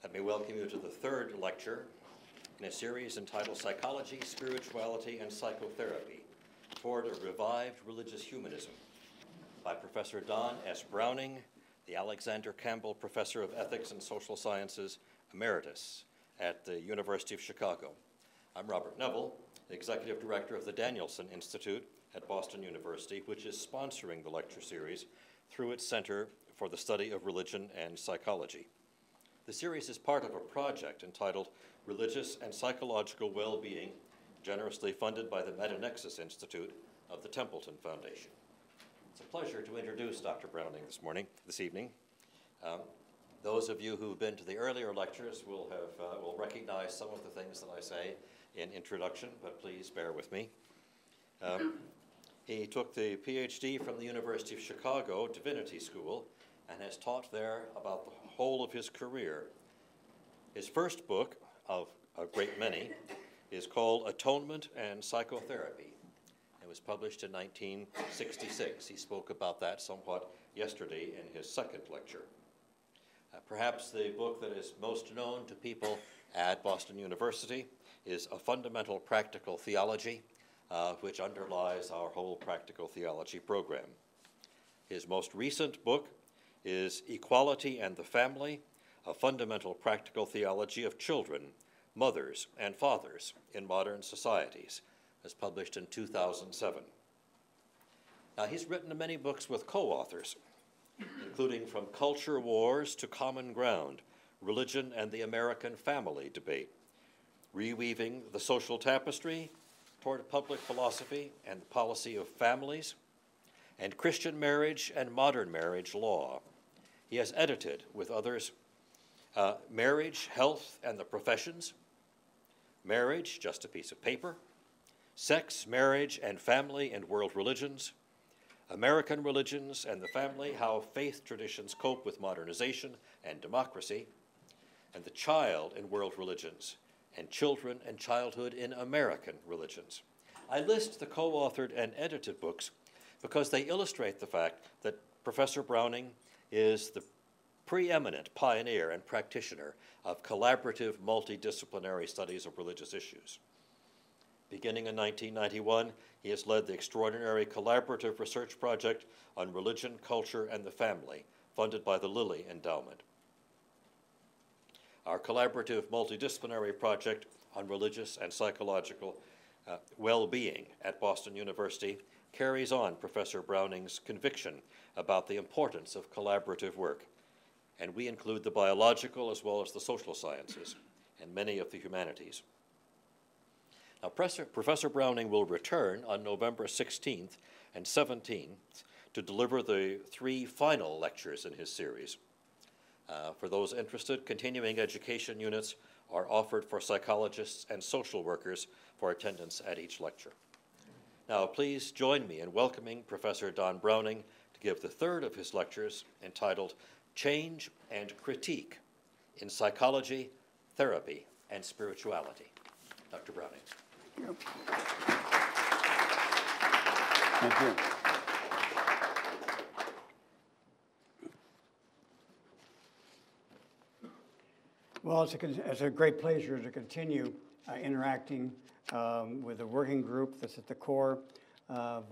Let me welcome you to the third lecture in a series entitled Psychology, Spirituality, and Psychotherapy Toward a Revived Religious Humanism by Professor Don S. Browning, the Alexander Campbell Professor of Ethics and Social Sciences, Emeritus at the University of Chicago. I'm Robert Neville, the Executive Director of the Danielsen Institute at Boston University, which is sponsoring the lecture series through its Center for the Study of Religion and Psychology. The series is part of a project entitled Religious and Psychological Well-Being, generously funded by the Meta-Nexus Institute of the Templeton Foundation. It's a pleasure to introduce Dr. Browning this evening. Those of you who've been to the earlier lectures will recognize some of the things that I say in introduction, but please bear with me. He took the PhD from the University of Chicago Divinity School and has taught there about the whole of his career. His first book, of a great many, is called Atonement and Psychotherapy. It was published in 1966. He spoke about that somewhat yesterday in his second lecture. Perhaps the book that is most known to people at Boston University is A Fundamental Practical Theology, which underlies our whole practical theology program. His most recent book is Equality and the Family, A Fundamental Practical Theology of Children, Mothers, and Fathers in Modern Societies. It was published in 2007. Now, he's written many books with co-authors, including From Culture Wars to Common Ground, Religion and the American Family Debate, Reweaving the Social Tapestry Toward Public Philosophy and the Policy of Families, and Christian Marriage and Modern Marriage Law. He has edited, with others, Marriage, Health, and the Professions, Marriage, Just a Piece of Paper, Sex, Marriage, and Family and World Religions, American Religions and the Family, How Faith Traditions Cope with Modernization and Democracy, and The Child in World Religions, and Children and Childhood in American Religions. I list the co-authored and edited books because they illustrate the fact that Professor Browning is the preeminent pioneer and practitioner of collaborative multidisciplinary studies of religious issues. Beginning in 1991, he has led the extraordinary collaborative research project on religion, culture, and the family, funded by the Lilly Endowment. Our collaborative multidisciplinary project on religious and psychological well-being at Boston University carries on Professor Browning's conviction about the importance of collaborative work, and we include the biological as well as the social sciences and many of the humanities. Now, Professor Browning will return on November 16th and 17th to deliver the 3 final lectures in his series. For those interested, continuing education units are offered for psychologists and social workers for attendance at each lecture. Now, please join me in welcoming Professor Don Browning to give the third of his lectures entitled Change and Critique in Psychology, Therapy, and Spirituality. Dr. Browning. Thank you. Well, it's a great pleasure to continue interacting with the working group that's at the core of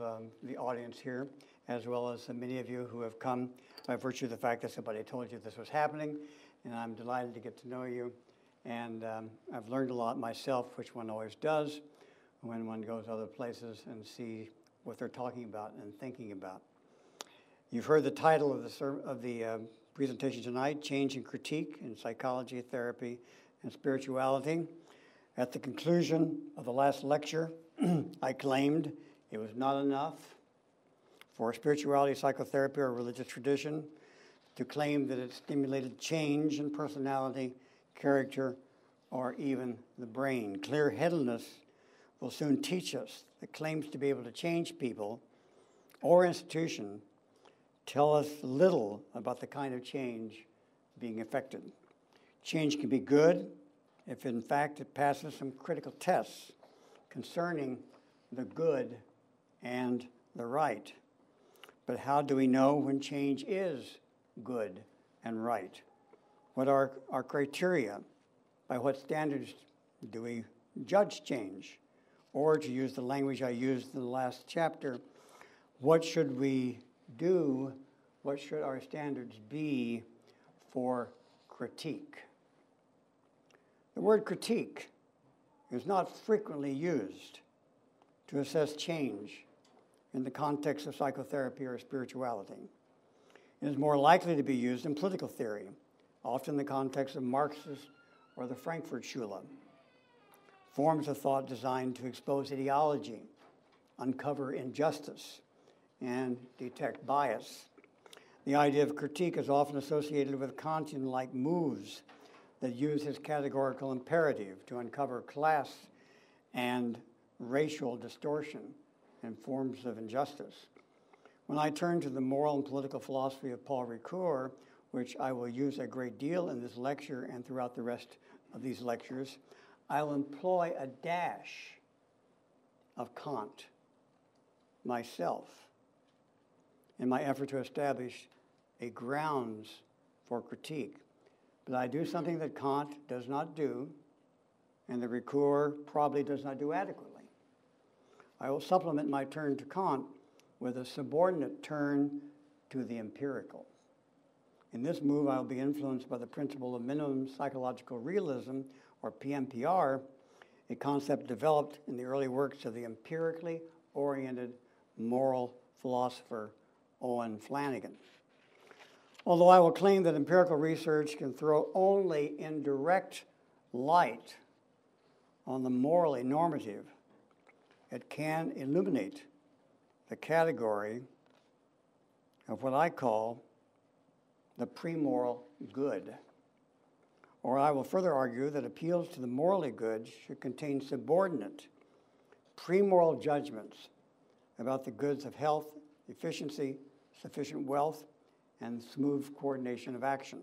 the audience here, as well as many of you who have come by virtue of the fact that somebody told you this was happening, and I'm delighted to get to know you. And I've learned a lot myself, which one always does when one goes other places and see what they're talking about and thinking about. You've heard the title of the presentation tonight, Change and Critique in Psychology, Therapy, and Spirituality. At the conclusion of the last lecture, I claimed it was not enough for spirituality, psychotherapy, or religious tradition to claim that it stimulated change in personality, character, or even the brain. Clear-headedness will soon teach us that claims to be able to change people or institution tell us little about the kind of change being effected. Change can be good if, in fact, it passes some critical tests concerning the good and the right. But how do we know when change is good and right? What are our criteria? By what standards do we judge change? Or to use the language I used in the last chapter, what should we do? What should our standards be for critique? The word critique is not frequently used to assess change in the context of psychotherapy or spirituality. It is more likely to be used in political theory, often in the context of Marxist or the Frankfurt Schule, forms of thought designed to expose ideology, uncover injustice, and detect bias. The idea of critique is often associated with Kantian-like moves that use his categorical imperative to uncover class and racial distortion and forms of injustice. When I turn to the moral and political philosophy of Paul Ricoeur, which I will use a great deal in this lecture and throughout the rest of these lectures, I will employ a dash of Kant myself in my effort to establish a grounds for critique. But I do something that Kant does not do, and that Ricoeur probably does not do adequately. I will supplement my turn to Kant with a subordinate turn to the empirical. In this move, I will be influenced by the principle of minimum psychological realism, or PMPR, a concept developed in the early works of the empirically oriented moral philosopher Owen Flanagan. Although I will claim that empirical research can throw only indirect light on the morally normative, it can illuminate the category of what I call the premoral good. Or I will further argue that appeals to the morally good should contain subordinate, premoral judgments about the goods of health, efficiency, sufficient wealth, and smooth coordination of action.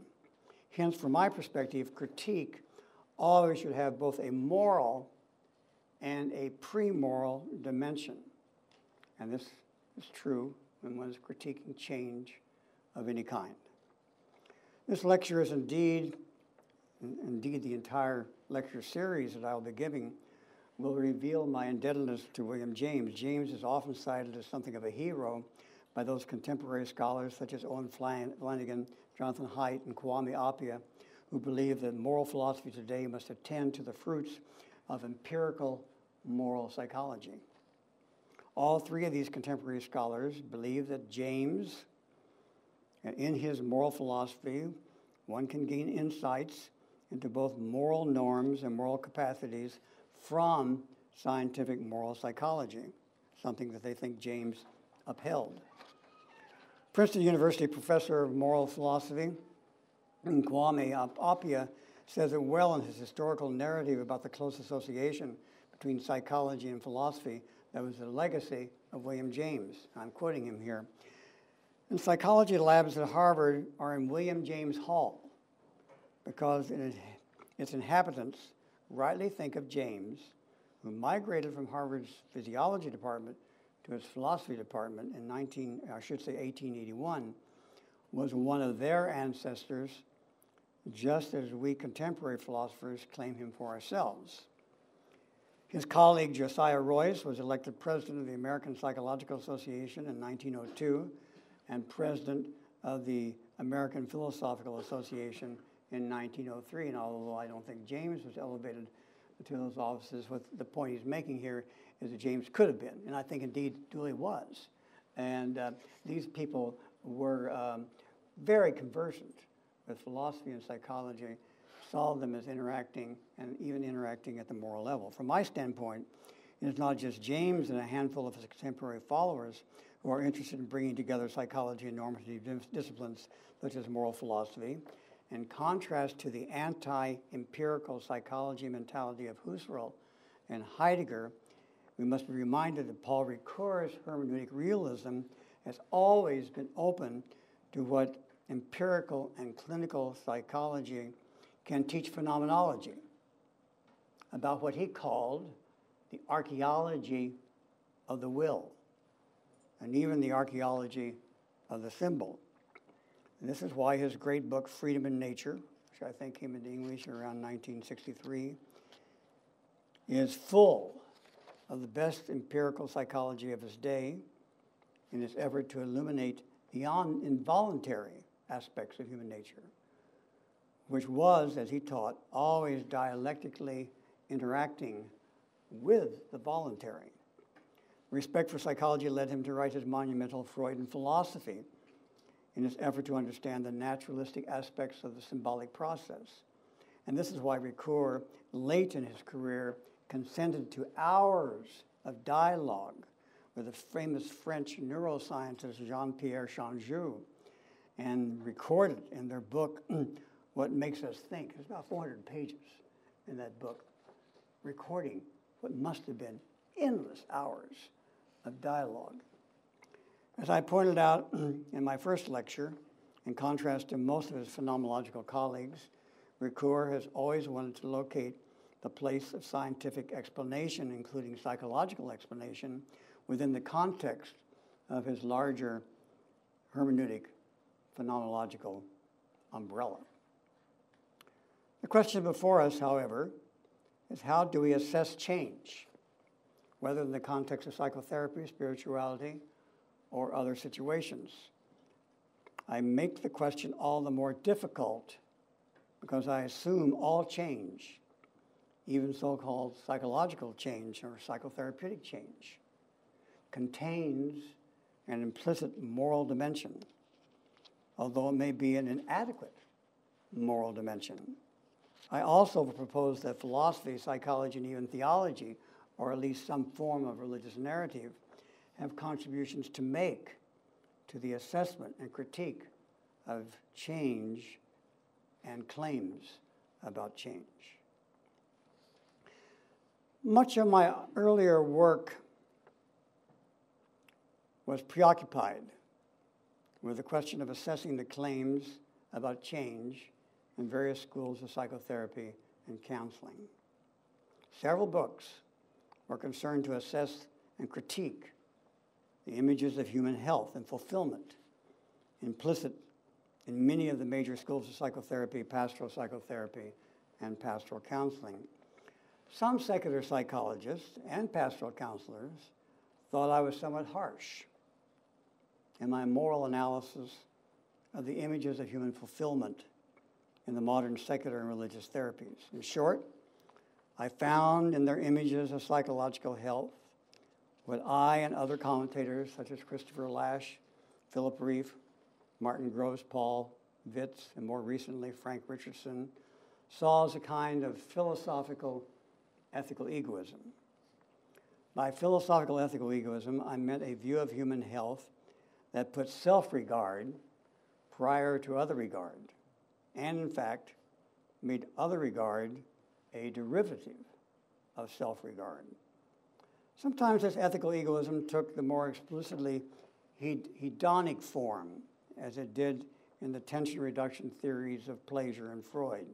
Hence, from my perspective, critique always should have both a moral and a premoral dimension. And this is true when one is critiquing change of any kind. This lecture is indeed the entire lecture series that I will be giving will reveal my indebtedness to William James. James is often cited as something of a hero by those contemporary scholars such as Owen Flanagan, Jonathan Haidt, and Kwame Appiah, who believe that moral philosophy today must attend to the fruits of empirical moral psychology. All three of these contemporary scholars believe that James, in his moral philosophy, one can gain insights into both moral norms and moral capacities from scientific moral psychology, something that they think James upheld. Princeton University professor of moral philosophy, Kwame Appiah, says it well in his historical narrative about the close association between psychology and philosophy that was the legacy of William James. I'm quoting him here. And psychology labs at Harvard are in William James Hall because its inhabitants rightly think of James, who migrated from Harvard's physiology department to its philosophy department in 1881, was one of their ancestors, just as we contemporary philosophers claim him for ourselves. His colleague Josiah Royce was elected president of the American Psychological Association in 1902 and president of the American Philosophical Association in 1903. And although I don't think James was elevated to those offices, what the point he's making here is that James could have been, and I think indeed duly was. And these people were very conversant with philosophy and psychology, saw them as interacting and even interacting at the moral level. From my standpoint, it is not just James and a handful of his contemporary followers who are interested in bringing together psychology and normative disciplines such as moral philosophy. In contrast to the anti-empirical psychology mentality of Husserl and Heidegger, we must be reminded that Paul Ricoeur's hermeneutic realism has always been open to what empirical and clinical psychology can teach phenomenology about what he called the archaeology of the will, and even the archaeology of the symbol. And this is why his great book, Freedom in Nature, which which I think came into English around 1963, is full of the best empirical psychology of his day in his effort to illuminate the involuntary aspects of human nature, which was, as he taught, always dialectically interacting with the voluntary. Respect for psychology led him to write his monumental Freudian philosophy in his effort to understand the naturalistic aspects of the symbolic process. And this is why Ricoeur, late in his career, consented to hours of dialogue with the famous French neuroscientist Jean-Pierre Changeux, and recorded in their book, What Makes Us Think. There's about 400 pages in that book, recording what must have been endless hours of dialogue. As I pointed out in my first lecture, in contrast to most of his phenomenological colleagues, Ricoeur has always wanted to locate the place of scientific explanation, including psychological explanation, within the context of his larger hermeneutic phenomenological umbrella. The question before us, however, is how do we assess change, whether in the context of psychotherapy, spirituality, or other situations? I make the question all the more difficult because I assume all change, even so-called psychological change or psychotherapeutic change, contains an implicit moral dimension, although it may be an inadequate moral dimension. I also propose that philosophy, psychology, and even theology, or at least some form of religious narrative, have contributions to make to the assessment and critique of change and claims about change. Much of my earlier work was preoccupied with the question of assessing the claims about change in various schools of psychotherapy and counseling. Several books were concerned to assess and critique the images of human health and fulfillment implicit in many of the major schools of psychotherapy, pastoral psychotherapy, and pastoral counseling. Some secular psychologists and pastoral counselors thought I was somewhat harsh in my moral analysis of the images of human fulfillment in the modern secular and religious therapies. In short, I found in their images of psychological health what I and other commentators, such as Christopher Lasch, Philip Reif, Martin Groves, Paul Vitz, and more recently Frank Richardson, saw as a kind of philosophical ethical egoism. By philosophical ethical egoism, I meant a view of human health that puts self-regard prior to other regard, and in fact, made other regard a derivative of self-regard. Sometimes this ethical egoism took the more explicitly hedonic form, as it did in the tension reduction theories of pleasure and Freud.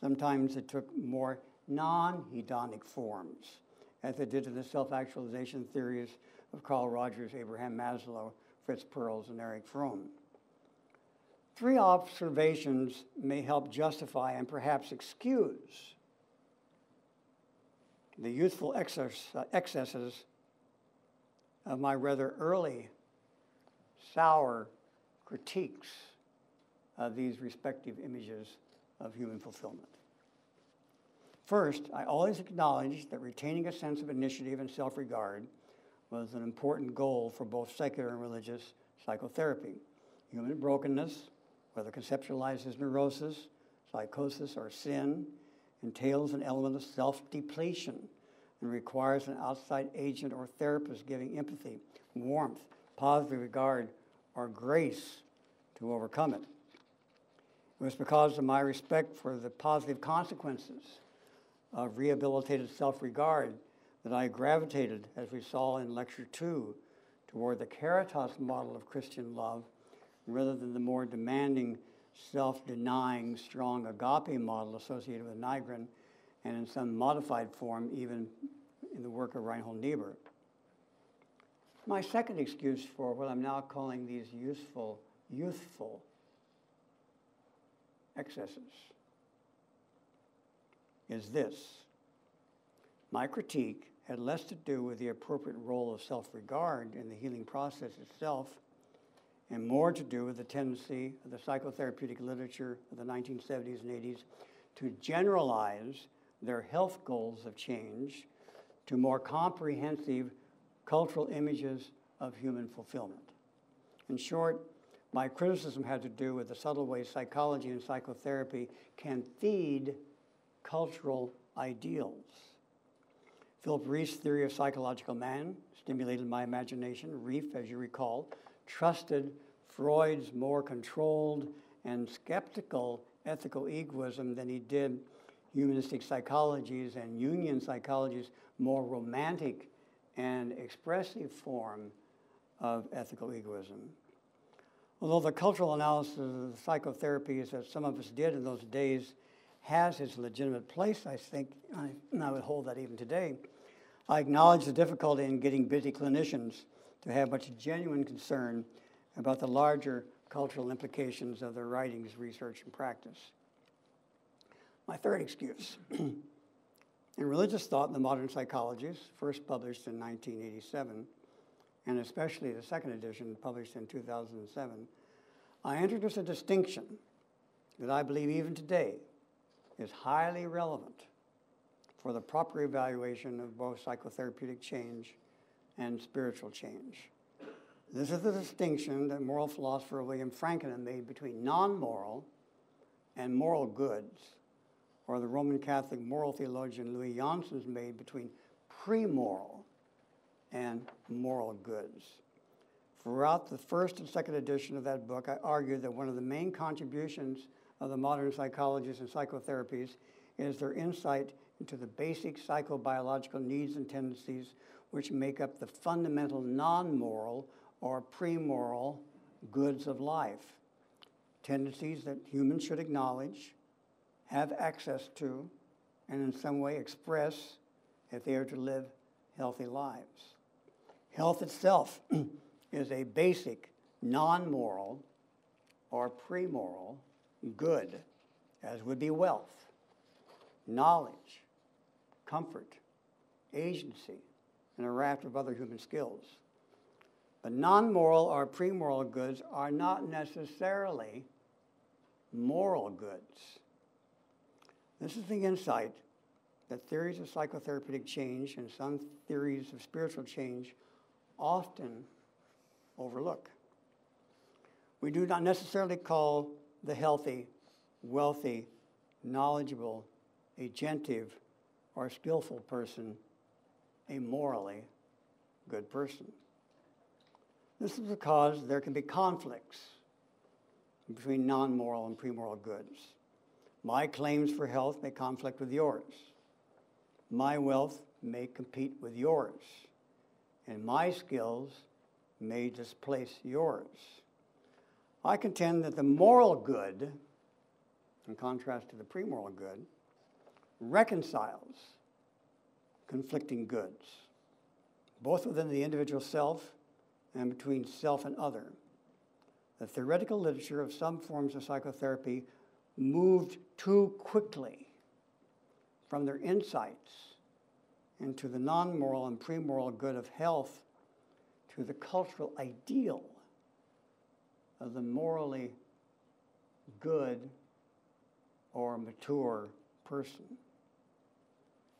Sometimes it took more non-hedonic forms, as it did in the self-actualization theories of Carl Rogers, Abraham Maslow, Fritz Perls, and Erich Fromm. Three observations may help justify and perhaps excuse the youthful excesses of my rather early sour critiques of these respective images of human fulfillment. First, I always acknowledged that retaining a sense of initiative and self-regard was an important goal for both secular and religious psychotherapy. Human brokenness, whether conceptualized as neurosis, psychosis, or sin, entails an element of self-depletion and requires an outside agent or therapist giving empathy, warmth, positive regard, or grace to overcome it. It was because of my respect for the positive consequences of rehabilitated self-regard that I gravitated, as we saw in Lecture 2, toward the caritas model of Christian love rather than the more demanding, self-denying, strong agape model associated with Nygren, and in some modified form even in the work of Reinhold Niebuhr. My second excuse for what I'm now calling these youthful excesses is this. My critique had less to do with the appropriate role of self-regard in the healing process itself and more to do with the tendency of the psychotherapeutic literature of the 1970s and 80s to generalize their health goals of change to more comprehensive cultural images of human fulfillment. In short, my criticism had to do with the subtle ways psychology and psychotherapy can feed cultural ideals. Philip Reif's theory of psychological man stimulated my imagination. Reif, as you recall, trusted Freud's more controlled and skeptical ethical egoism than he did humanistic psychology's and Jungian psychology's more romantic and expressive form of ethical egoism. Although the cultural analysis of the psychotherapies that some of us did in those days has its legitimate place, I think, and I would hold that even today, I acknowledge the difficulty in getting busy clinicians to have much genuine concern about the larger cultural implications of their writings, research, and practice. My third excuse. In Religious Thought in the Modern Psychologies, first published in 1987, and especially the second edition published in 2007, I introduced a distinction that I believe even today is highly relevant for the proper evaluation of both psychotherapeutic change and spiritual change. This is the distinction that moral philosopher William Franken made between non-moral and moral goods, or the Roman Catholic moral theologian Louis Janssen's made between pre-moral and moral goods. Throughout the first and second edition of that book, I argued that one of the main contributions of the modern psychologies and psychotherapies is their insight into the basic psychobiological needs and tendencies which make up the fundamental non-moral or pre-moral goods of life, tendencies that humans should acknowledge, have access to, and in some way express if they are to live healthy lives. Health itself is a basic non-moral or pre-moral good, as would be wealth, knowledge, comfort, agency, and a raft of other human skills. But non-moral or pre-moral goods are not necessarily moral goods. This is the insight that theories of psychotherapeutic change and some theories of spiritual change often overlook. We do not necessarily call the healthy, wealthy, knowledgeable, agentive, or skillful person a morally good person. This is because there can be conflicts between non-moral and pre-moral goods. My claims for health may conflict with yours. My wealth may compete with yours. And my skills may displace yours. I contend that the moral good, in contrast to the pre-moral good, reconciles conflicting goods, both within the individual self and between self and other. The theoretical literature of some forms of psychotherapy moved too quickly from their insights into the non-moral and pre-moral good of health to the cultural ideal of the morally good or mature person.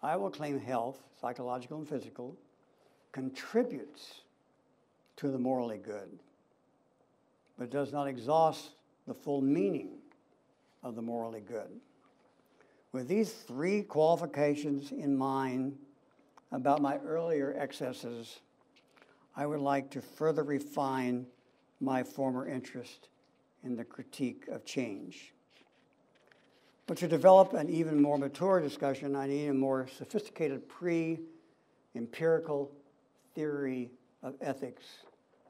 I will claim health, psychological and physical, contributes to the morally good, but does not exhaust the full meaning of the morally good. With these three qualifications in mind about my earlier excesses, I would like to further refine my former interest in the critique of change. But to develop an even more mature discussion, I need a more sophisticated pre-empirical theory of ethics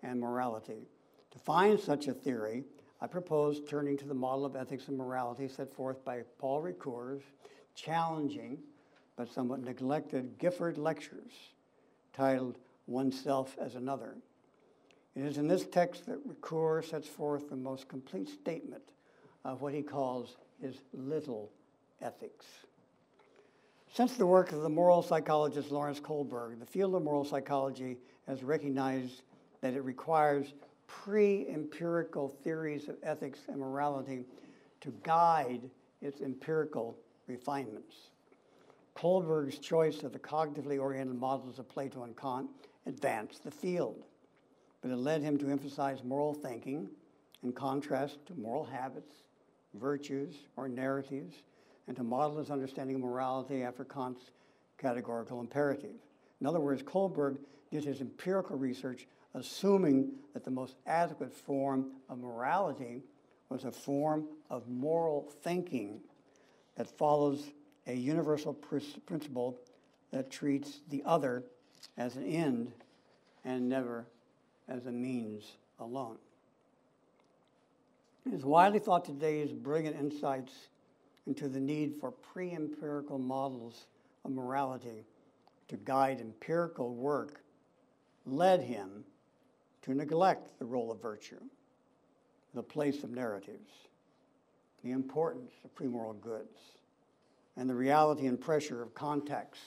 and morality. To find such a theory, I propose turning to the model of ethics and morality set forth by Paul Ricoeur's challenging but somewhat neglected Gifford Lectures, titled Oneself as Another. It is in this text that Ricoeur sets forth the most complete statement of what he calls his little ethics. Since the work of the moral psychologist Lawrence Kohlberg, the field of moral psychology has recognized that it requires pre-empirical theories of ethics and morality to guide its empirical refinements. Kohlberg's choice of the cognitively oriented models of Plato and Kant advanced the field, but it led him to emphasize moral thinking in contrast to moral habits, virtues, or narratives, and to model his understanding of morality after Kant's categorical imperative. In other words, Kohlberg did his empirical research assuming that the most adequate form of morality was a form of moral thinking that follows a universal principle that treats the other as an end and never as a means alone. It is widely thought today's brilliant insights into the need for pre-empirical models of morality to guide empirical work led him to neglect the role of virtue, the place of narratives, the importance of pre-moral goods, and the reality and pressure of contexts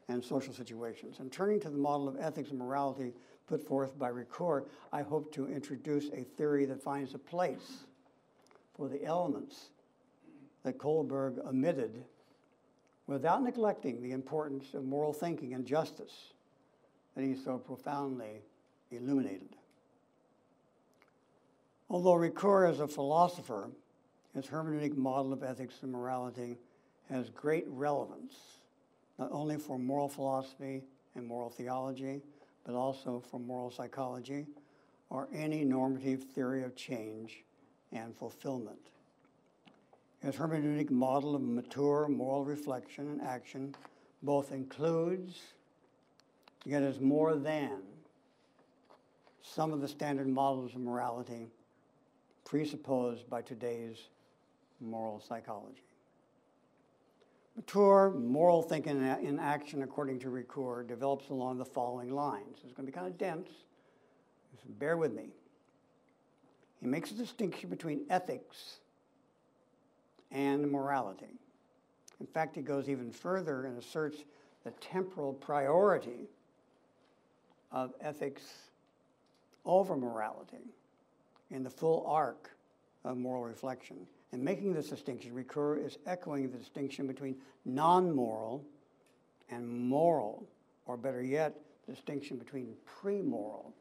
and social situations. And turning to the model of ethics and morality put forth by Ricoeur, I hope to introduce a theory that finds a place for the elements that Kohlberg omitted without neglecting the importance of moral thinking and justice that he so profoundly illuminated. Although Ricoeur is a philosopher, his hermeneutic model of ethics and morality has great relevance, not only for moral philosophy and moral theology, but also for moral psychology or any normative theory of change and fulfillment. His hermeneutic model of mature moral reflection and action both includes, yet is more than, some of the standard models of morality presupposed by today's moral psychology. Mature moral thinking in action, according to Ricoeur, develops along the following lines. It's going to be kind of dense, so bear with me. He makes a distinction between ethics and morality. In fact, he goes even further and asserts the temporal priority of ethics over morality in the full arc of moral reflection. In making this distinction, Ricoeur is echoing the distinction between non-moral and moral, or better yet, the distinction between pre-moral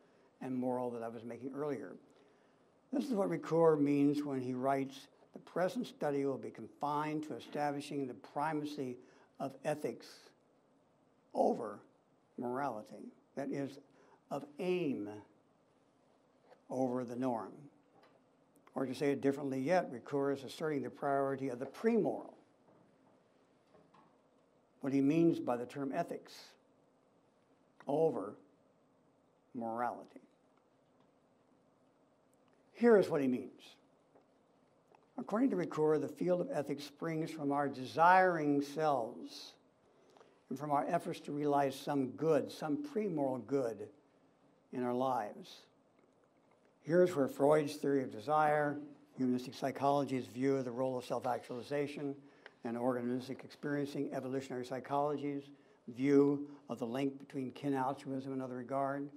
and moral that I was making earlier. This is what Ricoeur means when he writes, "The present study will be confined to establishing the primacy of ethics over morality," that is, of aim over the norm. Or to say it differently yet, Ricoeur is asserting the priority of the pre-moral. What he means by the term ethics over morality. Here is what he means. According to Ricoeur, the field of ethics springs from our desiring selves and from our efforts to realize some good, some pre-moral good in our lives. Here's where Freud's theory of desire, humanistic psychology's view of the role of self-actualization, and organistic experiencing evolutionary psychology's view of the link between kin altruism and other regard,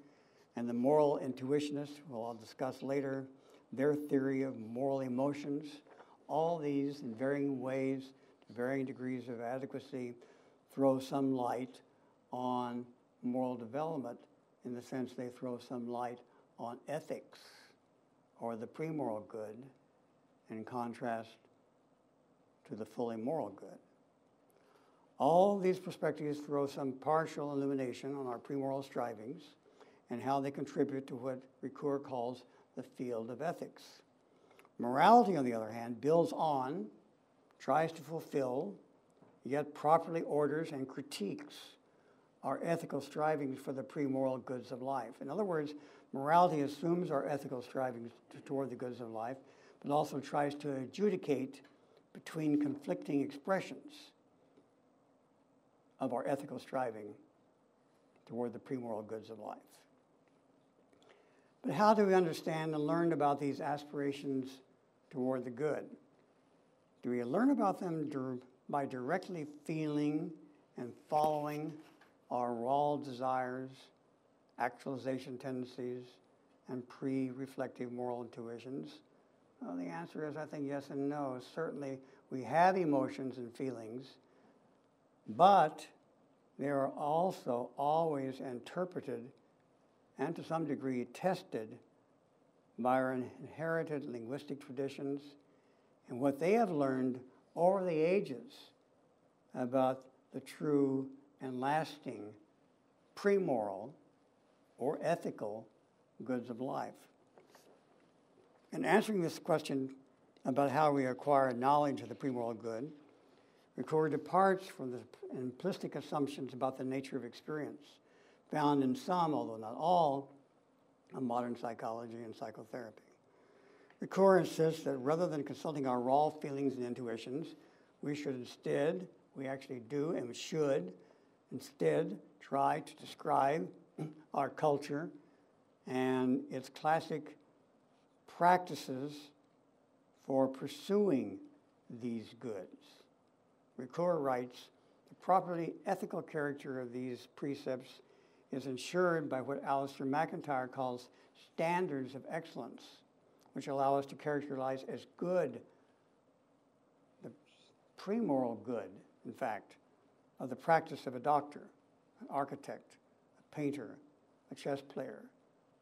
and the moral intuitionists, who I'll discuss later, their theory of moral emotions. All these, in varying ways, to varying degrees of adequacy, throw some light on moral development in the sense they throw some light on ethics, or the pre-moral good, in contrast to the fully moral good. All these perspectives throw some partial illumination on our pre-moral strivings and how they contribute to what Ricoeur calls the field of ethics. Morality, on the other hand, builds on, tries to fulfill, yet properly orders and critiques our ethical strivings for the pre-moral goods of life. In other words, morality assumes our ethical strivings toward the goods of life, but also tries to adjudicate between conflicting expressions of our ethical striving toward the pre-moral goods of life. But how do we understand and learn about these aspirations toward the good? Do we learn about them by directly feeling and following our raw desires, actualization tendencies, and pre-reflective moral intuitions? Well, the answer is, I think, yes and no. Certainly, we have emotions and feelings, but they are also always interpreted and to some degree tested by our inherited linguistic traditions and what they have learned over the ages about the true and lasting pre-moral or ethical goods of life. In answering this question about how we acquire knowledge of the pre-moral good, Ricoeur departs from the implicit assumptions about the nature of experience found in some, although not all, of modern psychology and psychotherapy. Ricoeur insists that rather than consulting our raw feelings and intuitions, we actually do and should instead try to describe our culture and its classic practices for pursuing these goods. Ricoeur writes, the properly ethical character of these precepts is ensured by what Alistair McIntyre calls standards of excellence, which allow us to characterize as good the pre-moral good, in fact, of the practice of a doctor, an architect, a painter, a chess player,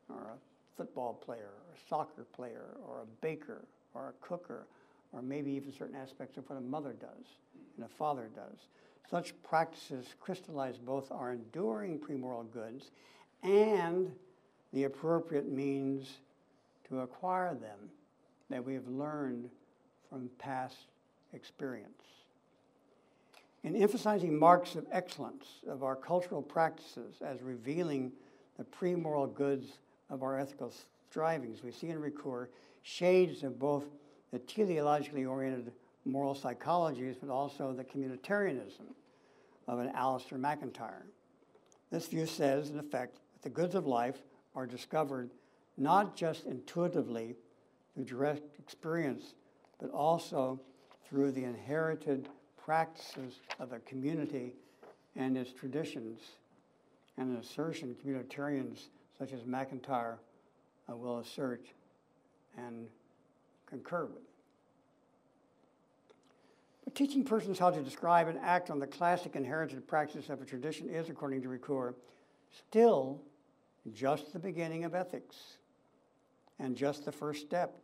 or a football player, or a soccer player, or a baker, or a cooker, or maybe even certain aspects of what a mother does and a father does. Such practices crystallize both our enduring pre-moral goods and the appropriate means to acquire them that we have learned from past experience. In emphasizing marks of excellence of our cultural practices as revealing the pre-moral goods of our ethical strivings, we see in Ricoeur shades of both the teleologically oriented moral psychologies, but also the communitarianism of an Alistair McIntyre. This view says, in effect, that the goods of life are discovered not just intuitively through direct experience, but also through the inherited practices of a community and its traditions, and an assertion communitarians such as McIntyre will assert and concur with. But teaching persons how to describe and act on the classic inherited practice of a tradition is, according to Ricoeur, still just the beginning of ethics and just the first step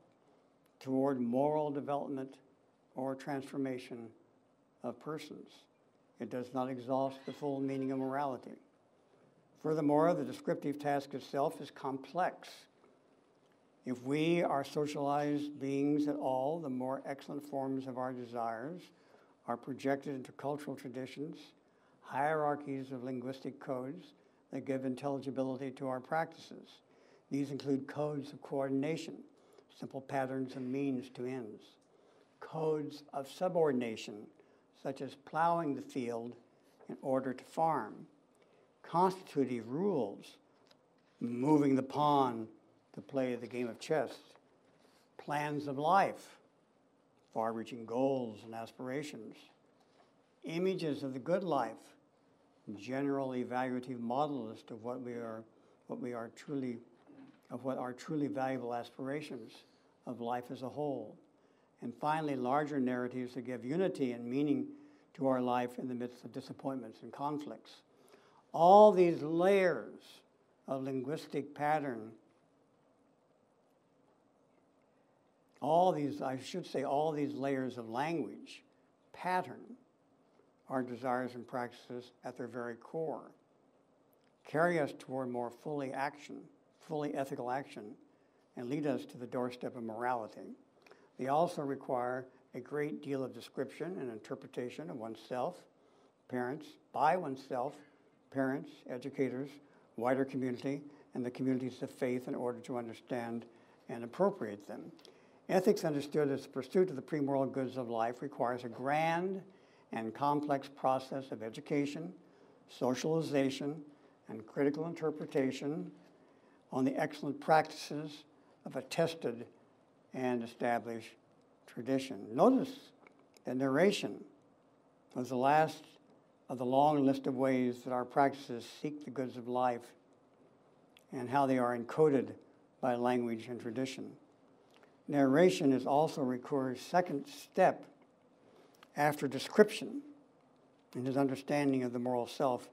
toward moral development or transformation of persons. It does not exhaust the full meaning of morality. Furthermore, the descriptive task itself is complex. If we are socialized beings at all, the more excellent forms of our desires are projected into cultural traditions, hierarchies of linguistic codes that give intelligibility to our practices. These include codes of coordination, simple patterns and means to ends, codes of subordination, such as plowing the field in order to farm, constitutive rules, moving the pawn to play the game of chess, plans of life, far-reaching goals and aspirations, images of the good life, general evaluative models of what are truly valuable aspirations of life as a whole, and finally larger narratives that give unity and meaning to our life in the midst of disappointments and conflicts. All these layers of linguistic pattern, all these layers of language pattern our desires and practices at their very core, carry us toward more fully ethical action, and lead us to the doorstep of morality. They also require a great deal of description and interpretation of oneself, by oneself, parents, educators, wider community, and the communities of faith in order to understand and appropriate them. Ethics understood as the pursuit of the pre-moral goods of life requires a grand and complex process of education, socialization, and critical interpretation on the excellent practices of a tested and established tradition. Notice that narration was the last of the long list of ways that our practices seek the goods of life and how they are encoded by language and tradition. Narration is also Ricoeur's second step after description in his understanding of the moral self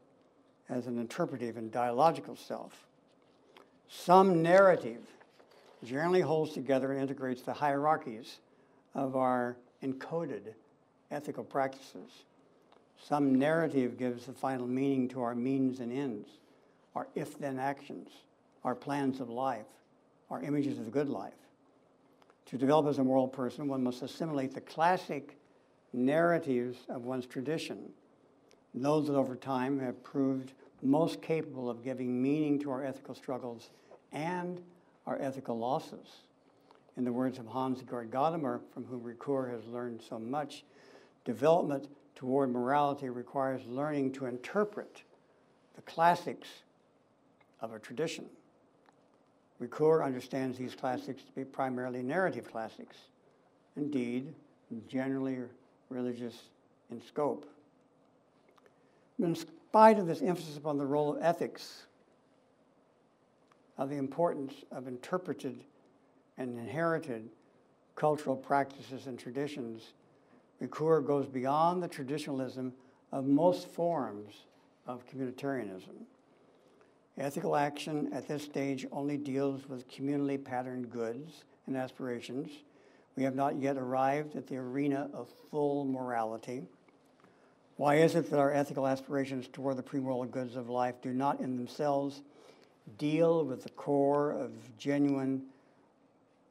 as an interpretive and dialogical self. Some narrative generally holds together and integrates the hierarchies of our encoded ethical practices. Some narrative gives the final meaning to our means and ends, our if-then actions, our plans of life, our images of the good life. To develop as a moral person, one must assimilate the classic narratives of one's tradition, those that over time have proved most capable of giving meaning to our ethical struggles and our ethical losses. In the words of Hans-Georg Gadamer, from whom Ricoeur has learned so much, development toward morality requires learning to interpret the classics of a tradition. Ricoeur understands these classics to be primarily narrative classics, indeed, generally religious in scope. In spite of this emphasis upon the role of ethics, of the importance of interpreted and inherited cultural practices and traditions, Ricoeur goes beyond the traditionalism of most forms of communitarianism. Ethical action at this stage only deals with communally patterned goods and aspirations. We have not yet arrived at the arena of full morality. Why is it that our ethical aspirations toward the pre-moral goods of life do not in themselves deal with the core of genuine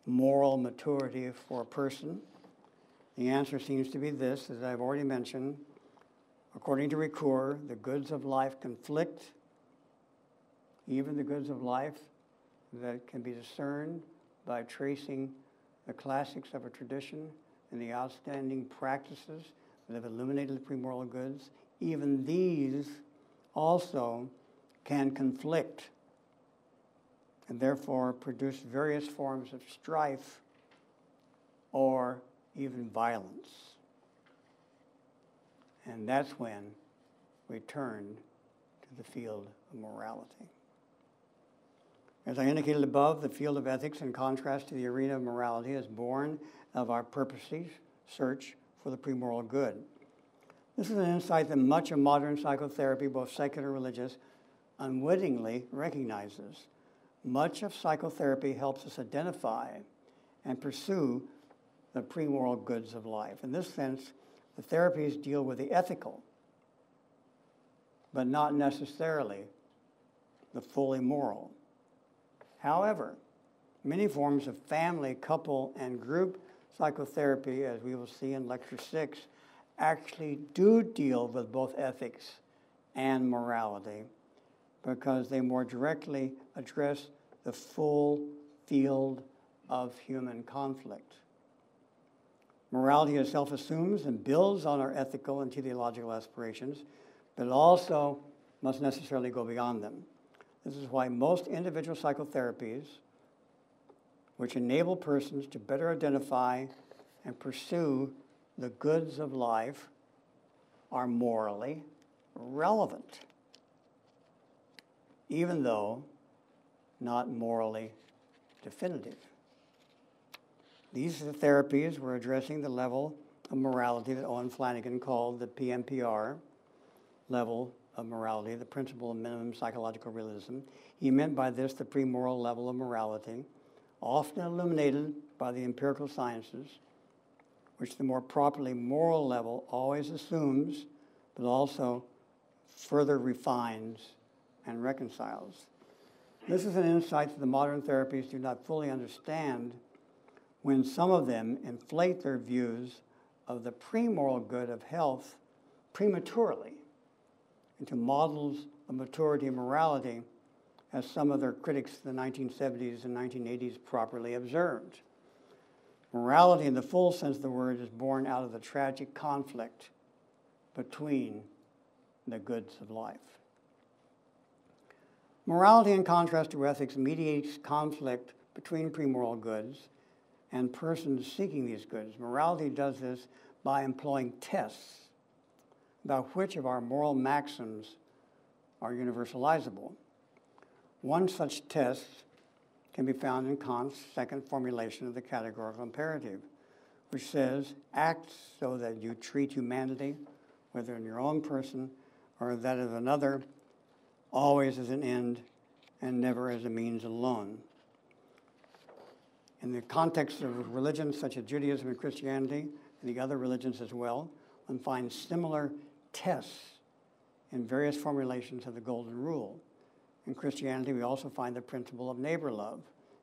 moral maturity for a person? The answer seems to be this, as I've already mentioned. According to Ricoeur, the goods of life conflict, even the goods of life that can be discerned by tracing the classics of a tradition and the outstanding practices that have illuminated the pre-moral goods. Even these also can conflict and therefore produce various forms of strife or even violence. And that's when we turn to the field of morality. As I indicated above, the field of ethics, in contrast to the arena of morality, is born of our purposive search for the pre-moral good. This is an insight that much of modern psychotherapy, both secular and religious, unwittingly recognizes. Much of psychotherapy helps us identify and pursue the pre-moral goods of life. In this sense, the therapies deal with the ethical, but not necessarily the fully moral. However, many forms of family, couple, and group psychotherapy, as we will see in Lecture 6, actually do deal with both ethics and morality because they more directly address the full field of human conflict. Morality itself assumes and builds on our ethical and teleological aspirations, but it also must necessarily go beyond them. This is why most individual psychotherapies, which enable persons to better identify and pursue the goods of life, are morally relevant, even though not morally definitive. These therapies were addressing the level of morality that Owen Flanagan called the PMPR level of morality, the principle of minimum psychological realism. He meant by this the pre-moral level of morality, often illuminated by the empirical sciences, which the more properly moral level always assumes, but also further refines and reconciles. This is an insight that the modern therapies do not fully understand when some of them inflate their views of the pre-moral good of health prematurely into models of maturity and morality, as some of their critics in the 1970s and 1980s properly observed. Morality, in the full sense of the word, is born out of the tragic conflict between the goods of life. Morality, in contrast to ethics, mediates conflict between pre-moral goods and persons seeking these goods. Morality does this by employing tests about which of our moral maxims are universalizable. One such test can be found in Kant's second formulation of the categorical imperative, which says, act so that you treat humanity, whether in your own person or that of another, always as an end and never as a means alone. In the context of religions such as Judaism and Christianity, and the other religions as well, one finds similar tests in various formulations of the Golden Rule. In Christianity, we also find the principle of neighbor love.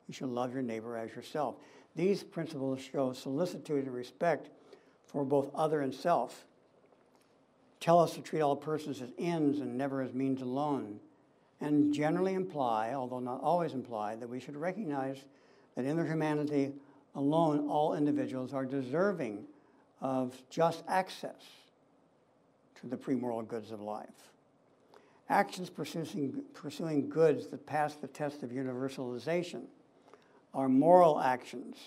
You shall love your neighbor as yourself. These principles show solicitude and respect for both other and self, tell us to treat all persons as ends and never as means alone, and generally imply, although not always imply, that we should recognize that in their humanity alone, all individuals are deserving of just access to the pre-moral goods of life. Actions pursuing goods that pass the test of universalization are moral actions,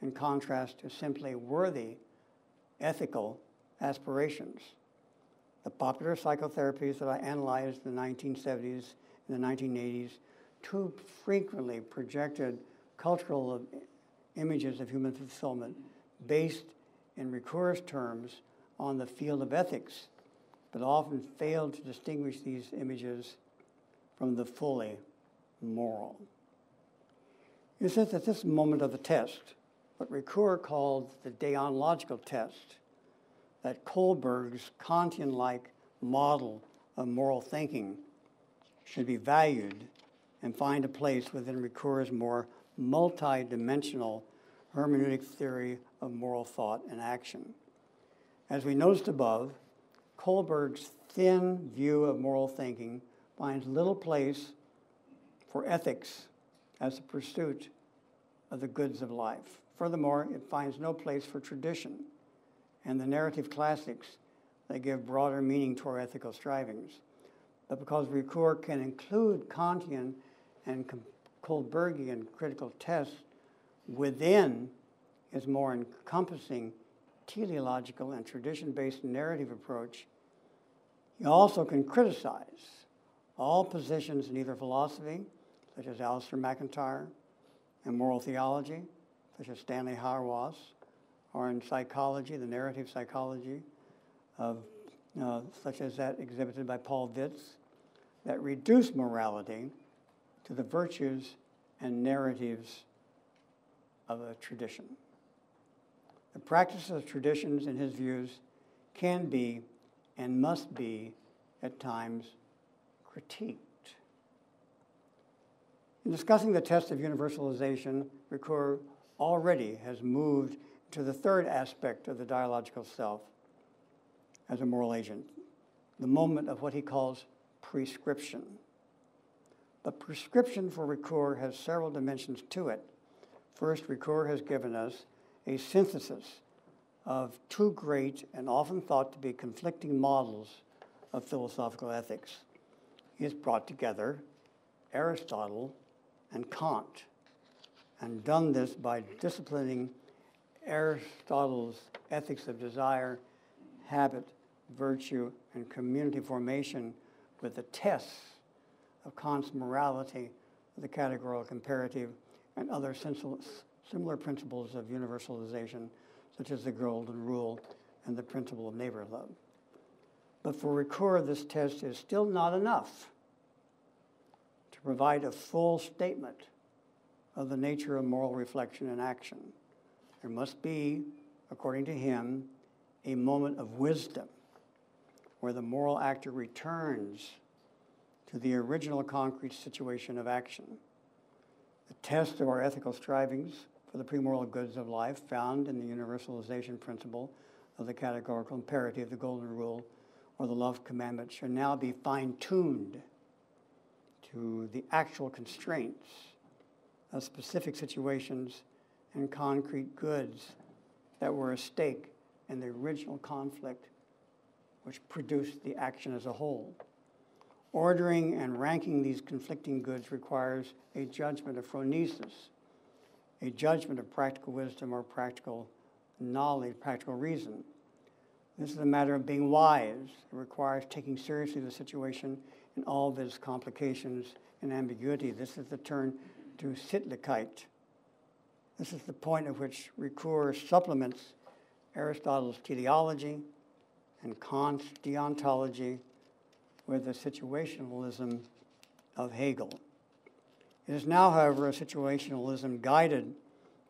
in contrast to simply worthy ethical aspirations. The popular psychotherapies that I analyzed in the 1970s and the 1980s too frequently projected cultural images of human fulfillment based in Ricoeur's terms on the field of ethics, but often failed to distinguish these images from the fully moral. It says at this moment of the test, what Ricoeur called the deontological test, that Kohlberg's Kantian-like model of moral thinking should be valued and find a place within Ricoeur's more multi-dimensional hermeneutic theory of moral thought and action. As we noticed above, Kohlberg's thin view of moral thinking finds little place for ethics as the pursuit of the goods of life. Furthermore, it finds no place for tradition and the narrative classics that give broader meaning to our ethical strivings. But because Ricoeur can include Kantian and Kohlbergian critical tests within his more encompassing teleological and tradition-based narrative approach, he also can criticize all positions in either philosophy, such as Alistair MacIntyre, and moral theology, such as Stanley Hauerwas, or in psychology, the narrative psychology, of such as that exhibited by Paul Vitz, that reduce morality to the virtues and narratives of a tradition. The practice of traditions, in his views, can be and must be, at times, critiqued. In discussing the test of universalization, Ricoeur already has moved to the third aspect of the dialogical self as a moral agent, the moment of what he calls prescription. But prescription for Ricoeur has several dimensions to it. First, Ricoeur has given us a synthesis of two great and often thought to be conflicting models of philosophical ethics. He has brought together Aristotle and Kant, and done this by disciplining Aristotle's ethics of desire, habit, virtue, and community formation with the tests of Kant's morality, the categorical imperative, and other similar principles of universalization, such as the Golden Rule and the principle of neighbor love. But for Ricoeur, this test is still not enough to provide a full statement of the nature of moral reflection and action. There must be, according to him, a moment of wisdom where the moral actor returns to the original concrete situation of action. The test of our ethical strivings for the pre-moral goods of life found in the universalization principle of the categorical imperative, the Golden Rule, or the love commandment should now be fine-tuned to the actual constraints of specific situations and concrete goods that were at stake in the original conflict which produced the action as a whole. Ordering and ranking these conflicting goods requires a judgment of phronesis, a judgment of practical wisdom or practical knowledge, practical reason. This is a matter of being wise. It requires taking seriously the situation in all of its complications and ambiguity. This is the turn to Sittlichkeit. This is the point at which Ricoeur supplements Aristotle's teleology and Kant's deontology with the situationalism of Hegel. It is now, however, a situationalism guided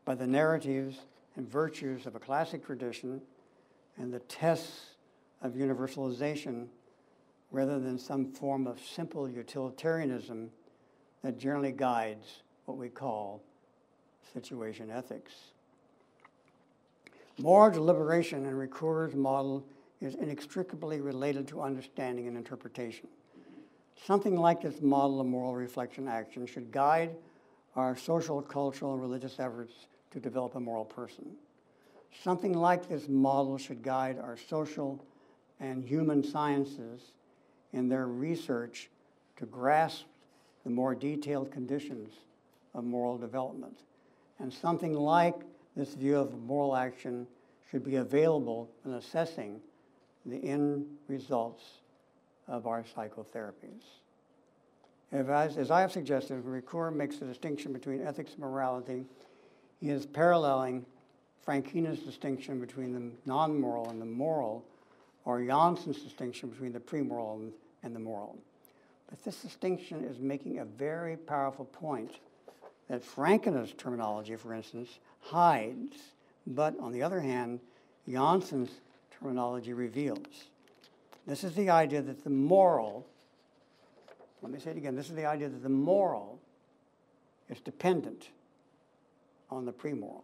by the narratives and virtues of a classic tradition and the tests of universalization rather than some form of simple utilitarianism that generally guides what we call situation ethics. Moral deliberation in Ricoeur's model is inextricably related to understanding and interpretation. Something like this model of moral reflection action should guide our social, cultural, and religious efforts to develop a moral person. Something like this model should guide our social and human sciences in their research to grasp the more detailed conditions of moral development. And something like this view of moral action should be available in assessing the end results of our psychotherapies. As I have suggested, Ricoeur makes the distinction between ethics and morality. He is paralleling Frankina's distinction between the non-moral and the moral, or Janssen's distinction between the pre-moral and the moral. But this distinction is making a very powerful point that Frankina's terminology, for instance, hides, but on the other hand, Janssen's terminology reveals. This is the idea that the moral, let me say it again, this is the idea that the moral is dependent on the pre-moral.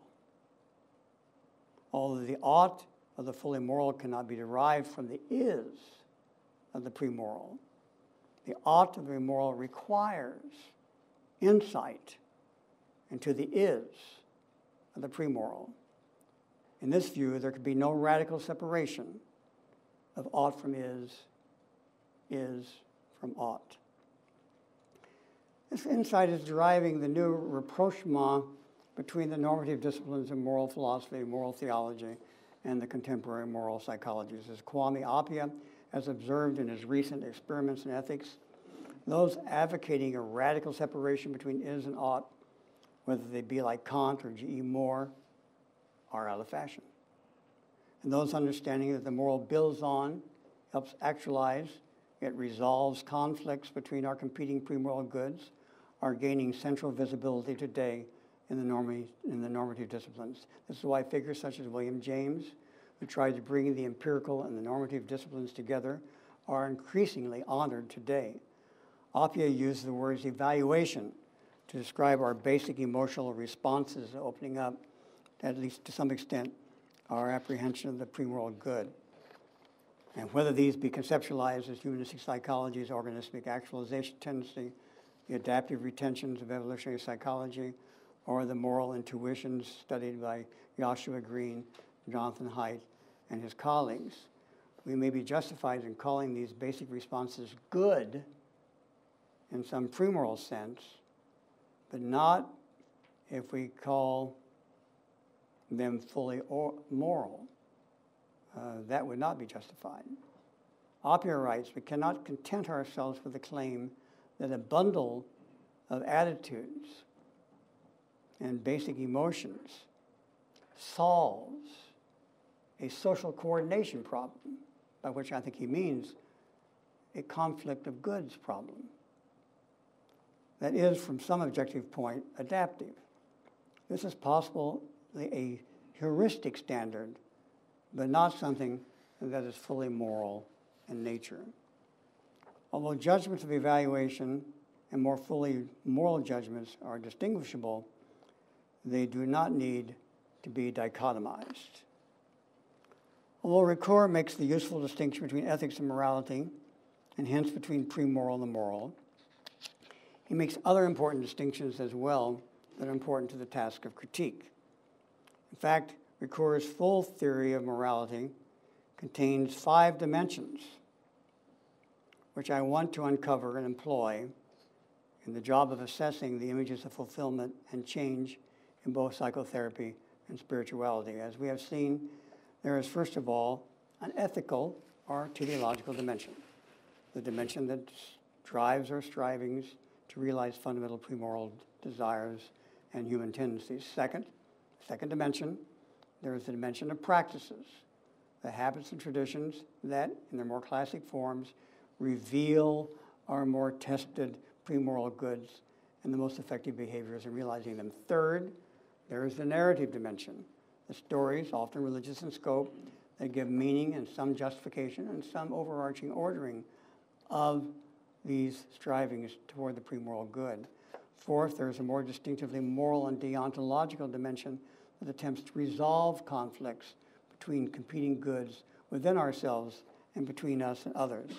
Although the ought of the fully moral cannot be derived from the is of the pre-moral, the ought of the moral requires insight into the is of the pre-moral. In this view, there could be no radical separation of ought from is from ought. This insight is deriving the new rapprochement between the normative disciplines of moral philosophy, moral theology, and the contemporary moral psychologies. As Kwame Appiah has observed in his recent experiments in ethics, those advocating a radical separation between is and ought, whether they be like Kant or G.E. Moore, are out of fashion. And those understanding that the moral builds on, helps actualize, it resolves conflicts between our competing pre-moral goods, are gaining central visibility today in the normative disciplines. This is why figures such as William James, who tried to bring the empirical and the normative disciplines together, are increasingly honored today. Appiah used the words evaluation to describe our basic emotional responses, opening up, at least to some extent, our apprehension of the pre-moral good. And whether these be conceptualized as humanistic psychology's organismic actualization tendency, the adaptive retentions of evolutionary psychology, or the moral intuitions studied by Joshua Green, Jonathan Haidt, and his colleagues, we may be justified in calling these basic responses good in some pre-moral sense, but not if we call them fully moral. That would not be justified. Appiah writes, we cannot content ourselves with the claim that a bundle of attitudes and basic emotions solves a social coordination problem, by which I think he means a conflict of goods problem. That is, from some objective point, adaptive. This is possibly a heuristic standard, but not something that is fully moral in nature. Although judgments of evaluation and more fully moral judgments are distinguishable, they do not need to be dichotomized. Although Ricoeur makes the useful distinction between ethics and morality, and hence between pre-moral and moral, he makes other important distinctions as well that are important to the task of critique. In fact, Ricoeur's full theory of morality contains 5 dimensions, which I want to uncover and employ in the job of assessing the images of fulfillment and change in both psychotherapy and spirituality. As we have seen, there is, first of all, an ethical or teleological dimension, the dimension that drives our strivings to realize fundamental premoral desires and human tendencies. Second dimension, there is the dimension of practices, the habits and traditions that, in their more classic forms, reveal our more tested premoral goods and the most effective behaviors in realizing them. Third, there is the narrative dimension, the stories, often religious in scope, that give meaning and some justification and some overarching ordering of these strivings toward the premoral good. Fourth, there is a more distinctively moral and deontological dimension that attempts to resolve conflicts between competing goods within ourselves and between us and others.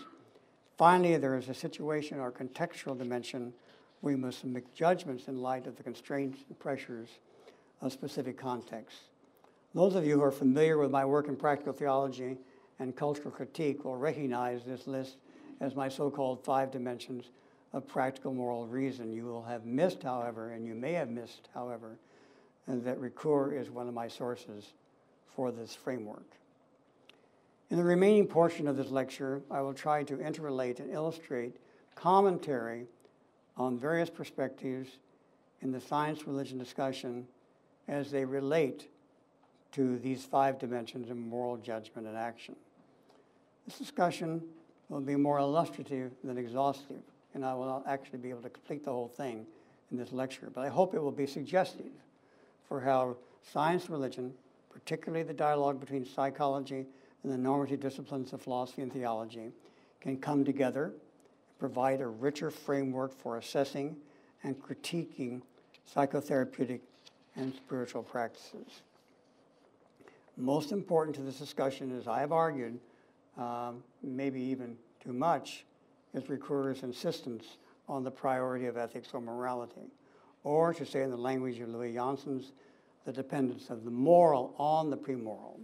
Finally, there is a situation or contextual dimension where we must make judgments in light of the constraints and pressures of specific contexts. Those of you who are familiar with my work in practical theology and cultural critique will recognize this list as my so-called 5 dimensions of practical moral reason. You will have missed, however, and you may have missed, however, that Ricoeur is one of my sources for this framework. In the remaining portion of this lecture, I will try to interrelate and illustrate commentary on various perspectives in the science-religion discussion as they relate to these 5 dimensions of moral judgment and action. This discussion will be more illustrative than exhaustive, and I will not actually be able to complete the whole thing in this lecture, but I hope it will be suggestive for how science religion, particularly the dialogue between psychology and the normative disciplines of philosophy and theology, can come together and provide a richer framework for assessing and critiquing psychotherapeutic and spiritual practices. Most important to this discussion, as I have argued, maybe even too much, is Ricoeur's insistence on the priority of ethics or morality, or to say in the language of Louis Janssen's, the dependence of the moral on the premoral.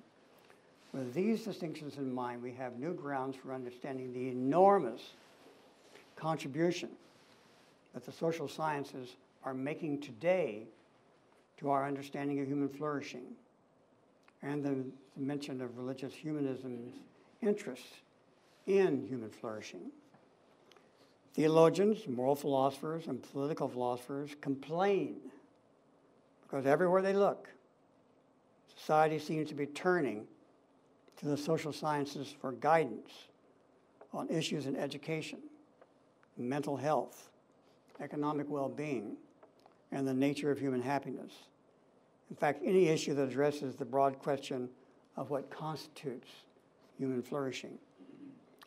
With these distinctions in mind, we have new grounds for understanding the enormous contribution that the social sciences are making today to our understanding of human flourishing, and the mention of religious humanism's interest in human flourishing. Theologians, moral philosophers, and political philosophers complain because everywhere they look, society seems to be turning to the social sciences for guidance on issues in education, mental health, economic well-being, and the nature of human happiness. In fact, any issue that addresses the broad question of what constitutes human flourishing.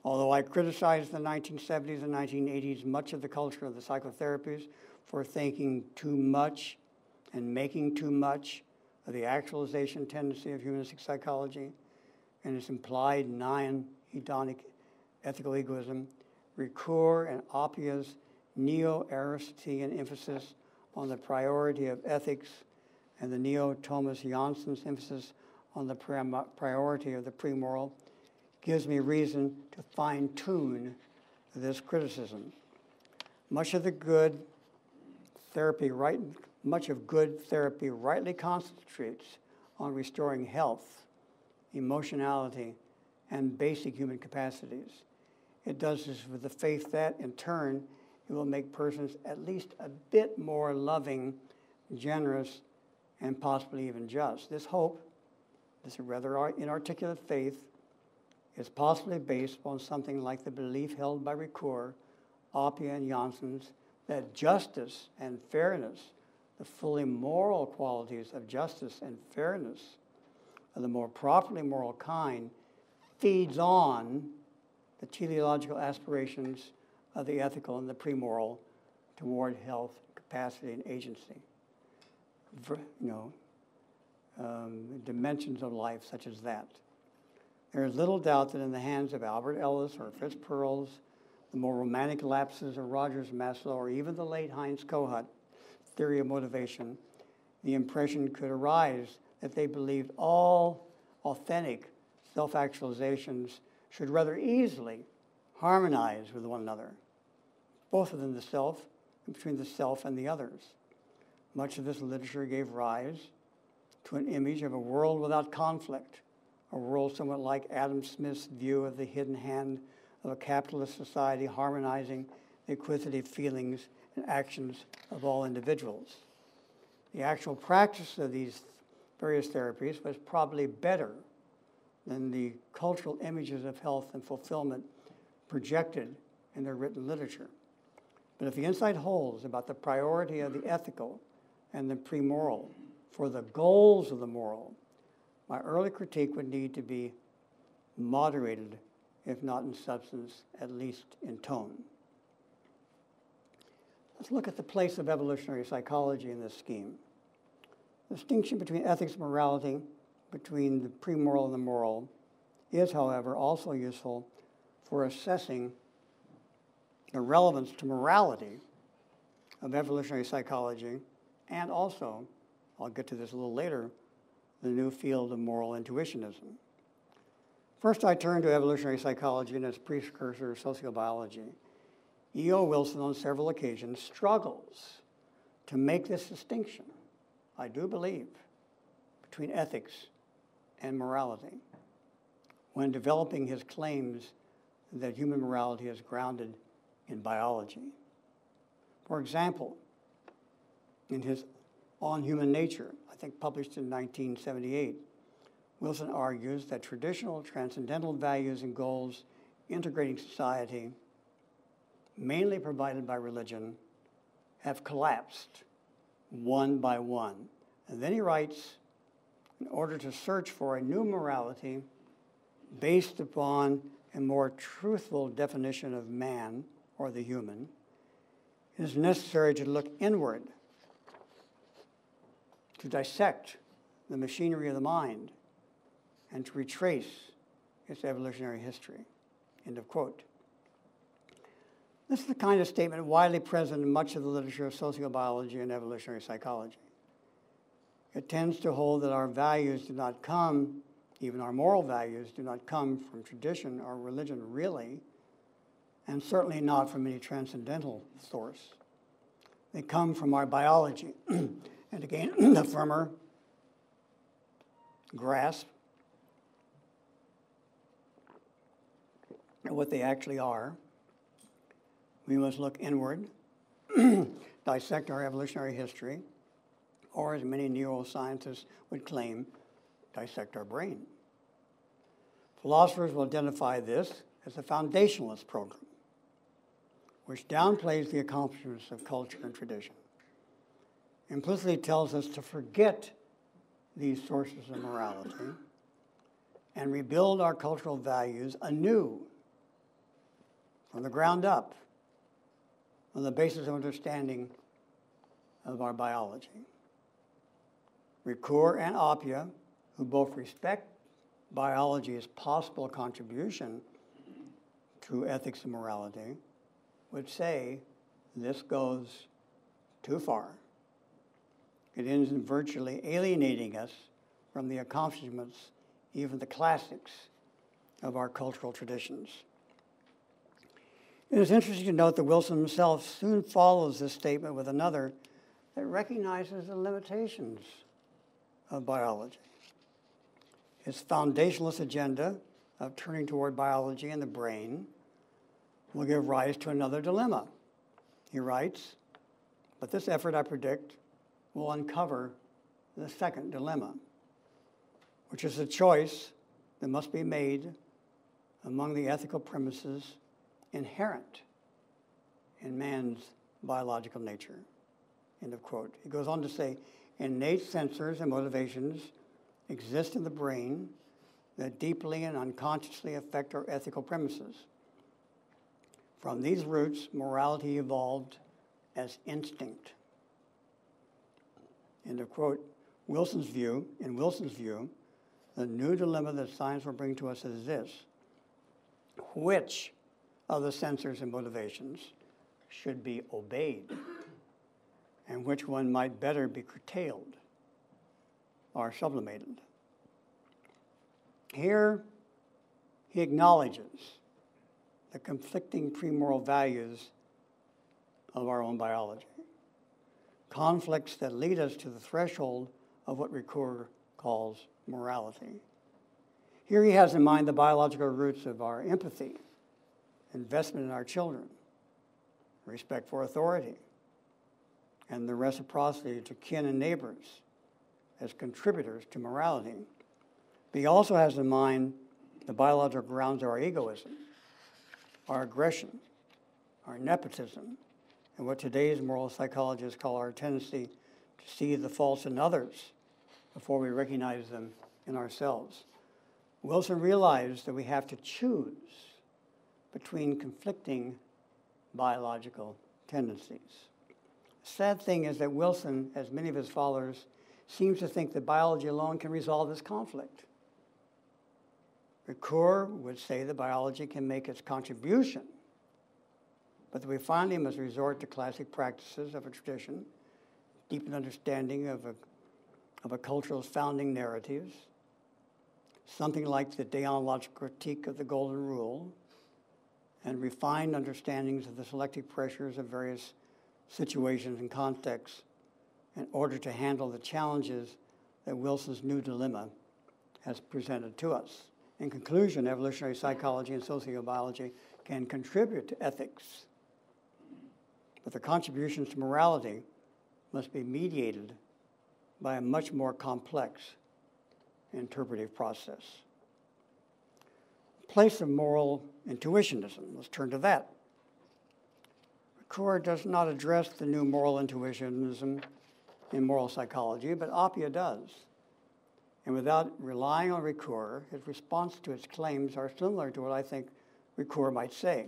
Although I criticized the 1970s and 1980s much of the culture of the psychotherapies for thinking too much and making too much of the actualization tendency of humanistic psychology and its implied non-hedonic ethical egoism, Ricoeur and Appiah's neo-Aristotelian emphasis on the priority of ethics and the neo-Thomas Janssen's emphasis on the priority of the premoral gives me reason to fine-tune this criticism. Much of good therapy rightly concentrates on restoring health, emotionality, and basic human capacities. It does this with the faith that, in turn, it will make persons at least a bit more loving, generous, and possibly even just. This hope, this rather inarticulate faith, is possibly based on something like the belief held by Ricoeur, Appiah, and Janssen's that justice and fairness, the fully moral qualities of justice and fairness, of the more properly moral kind, feeds on the teleological aspirations of the ethical and the premoral toward health, capacity, and agency. Dimensions of life such as that. There is little doubt that in the hands of Albert Ellis or Fritz Perls, the more romantic lapses of Rogers Maslow, or even the late Heinz Kohut theory of motivation, the impression could arise that they believed all authentic self-actualizations should rather easily harmonize with one another, both within the self and between the self and the others. Much of this literature gave rise to an image of a world without conflict, a world somewhat like Adam Smith's view of the hidden hand of a capitalist society harmonizing the acquisitive feelings and actions of all individuals. The actual practice of these various therapies was probably better than the cultural images of health and fulfillment projected in their written literature. But if the insight holds about the priority of the ethical and the pre-moral for the goals of the moral, my early critique would need to be moderated, if not in substance, at least in tone. Let's look at the place of evolutionary psychology in this scheme. The distinction between ethics and morality, between the pre-moral and the moral, is, however, also useful for assessing the relevance to morality of evolutionary psychology, and also, I'll get to this a little later, the new field of moral intuitionism. First, I turn to evolutionary psychology and its precursor, sociobiology. E.O. Wilson, on several occasions, struggles to make this distinction, I do believe, between ethics and morality when developing his claims that human morality is grounded in biology. For example, in his On Human Nature, I think published in 1978, Wilson argues that traditional transcendental values and goals integrating society, mainly provided by religion, have collapsed one by one. And then he writes, in order to search for a new morality based upon a more truthful definition of man or the human, it is necessary to look inward, to dissect the machinery of the mind, and to retrace its evolutionary history. End of quote. This is the kind of statement widely present in much of the literature of sociobiology and evolutionary psychology. It tends to hold that our values do not come, even our moral values, do not come from tradition or religion really, and certainly not from any transcendental source. They come from our biology. And again, the firmer grasp of what they actually are, we must look inward, dissect our evolutionary history, or as many neuroscientists would claim, dissect our brain. Philosophers will identify this as a foundationalist program, which downplays the accomplishments of culture and tradition, implicitly tells us to forget these sources of morality and rebuild our cultural values anew from the ground up on the basis of understanding of our biology. Ricoeur and Appia, who both respect biology's possible contribution to ethics and morality, would say this goes too far. It ends in virtually alienating us from the accomplishments, even the classics, of our cultural traditions. It is interesting to note that Wilson himself soon follows this statement with another that recognizes the limitations of biology. His foundationalist agenda of turning toward biology and the brain will give rise to another dilemma. He writes, but this effort, I predict, will uncover the second dilemma, which is a choice that must be made among the ethical premises inherent in man's biological nature. End of quote. He goes on to say, innate sensors and motivations exist in the brain that deeply and unconsciously affect our ethical premises. From these roots, morality evolved as instinct. End of quote. In Wilson's view, the new dilemma that science will bring to us is this: which of the sensors and motivations should be obeyed, and which one might better be curtailed or sublimated? Here, he acknowledges the conflicting pre-moral values of our own biology, conflicts that lead us to the threshold of what Ricoeur calls morality. Here he has in mind the biological roots of our empathy, investment in our children, respect for authority, and the reciprocity to kin and neighbors as contributors to morality. But he also has in mind the biological grounds of our egoism, our aggression, our nepotism, and what today's moral psychologists call our tendency to see the faults in others before we recognize them in ourselves. Wilson realized that we have to choose between conflicting biological tendencies. The sad thing is that Wilson, as many of his followers, seems to think that biology alone can resolve this conflict. Ricoeur would say that biology can make its contribution, but that we finally must resort to classic practices of a tradition, deepened understanding of a culture's founding narratives, something like the deontological critique of the Golden Rule, and refined understandings of the selective pressures of various situations and contexts in order to handle the challenges that Wilson's new dilemma has presented to us. In conclusion, evolutionary psychology and sociobiology can contribute to ethics, but their contributions to morality must be mediated by a much more complex interpretive process. The place of moral intuitionism. Let's turn to that. Ricoeur does not address the new moral intuitionism in moral psychology, but Appia does. And without relying on Ricoeur, his response to its claims are similar to what I think Ricoeur might say.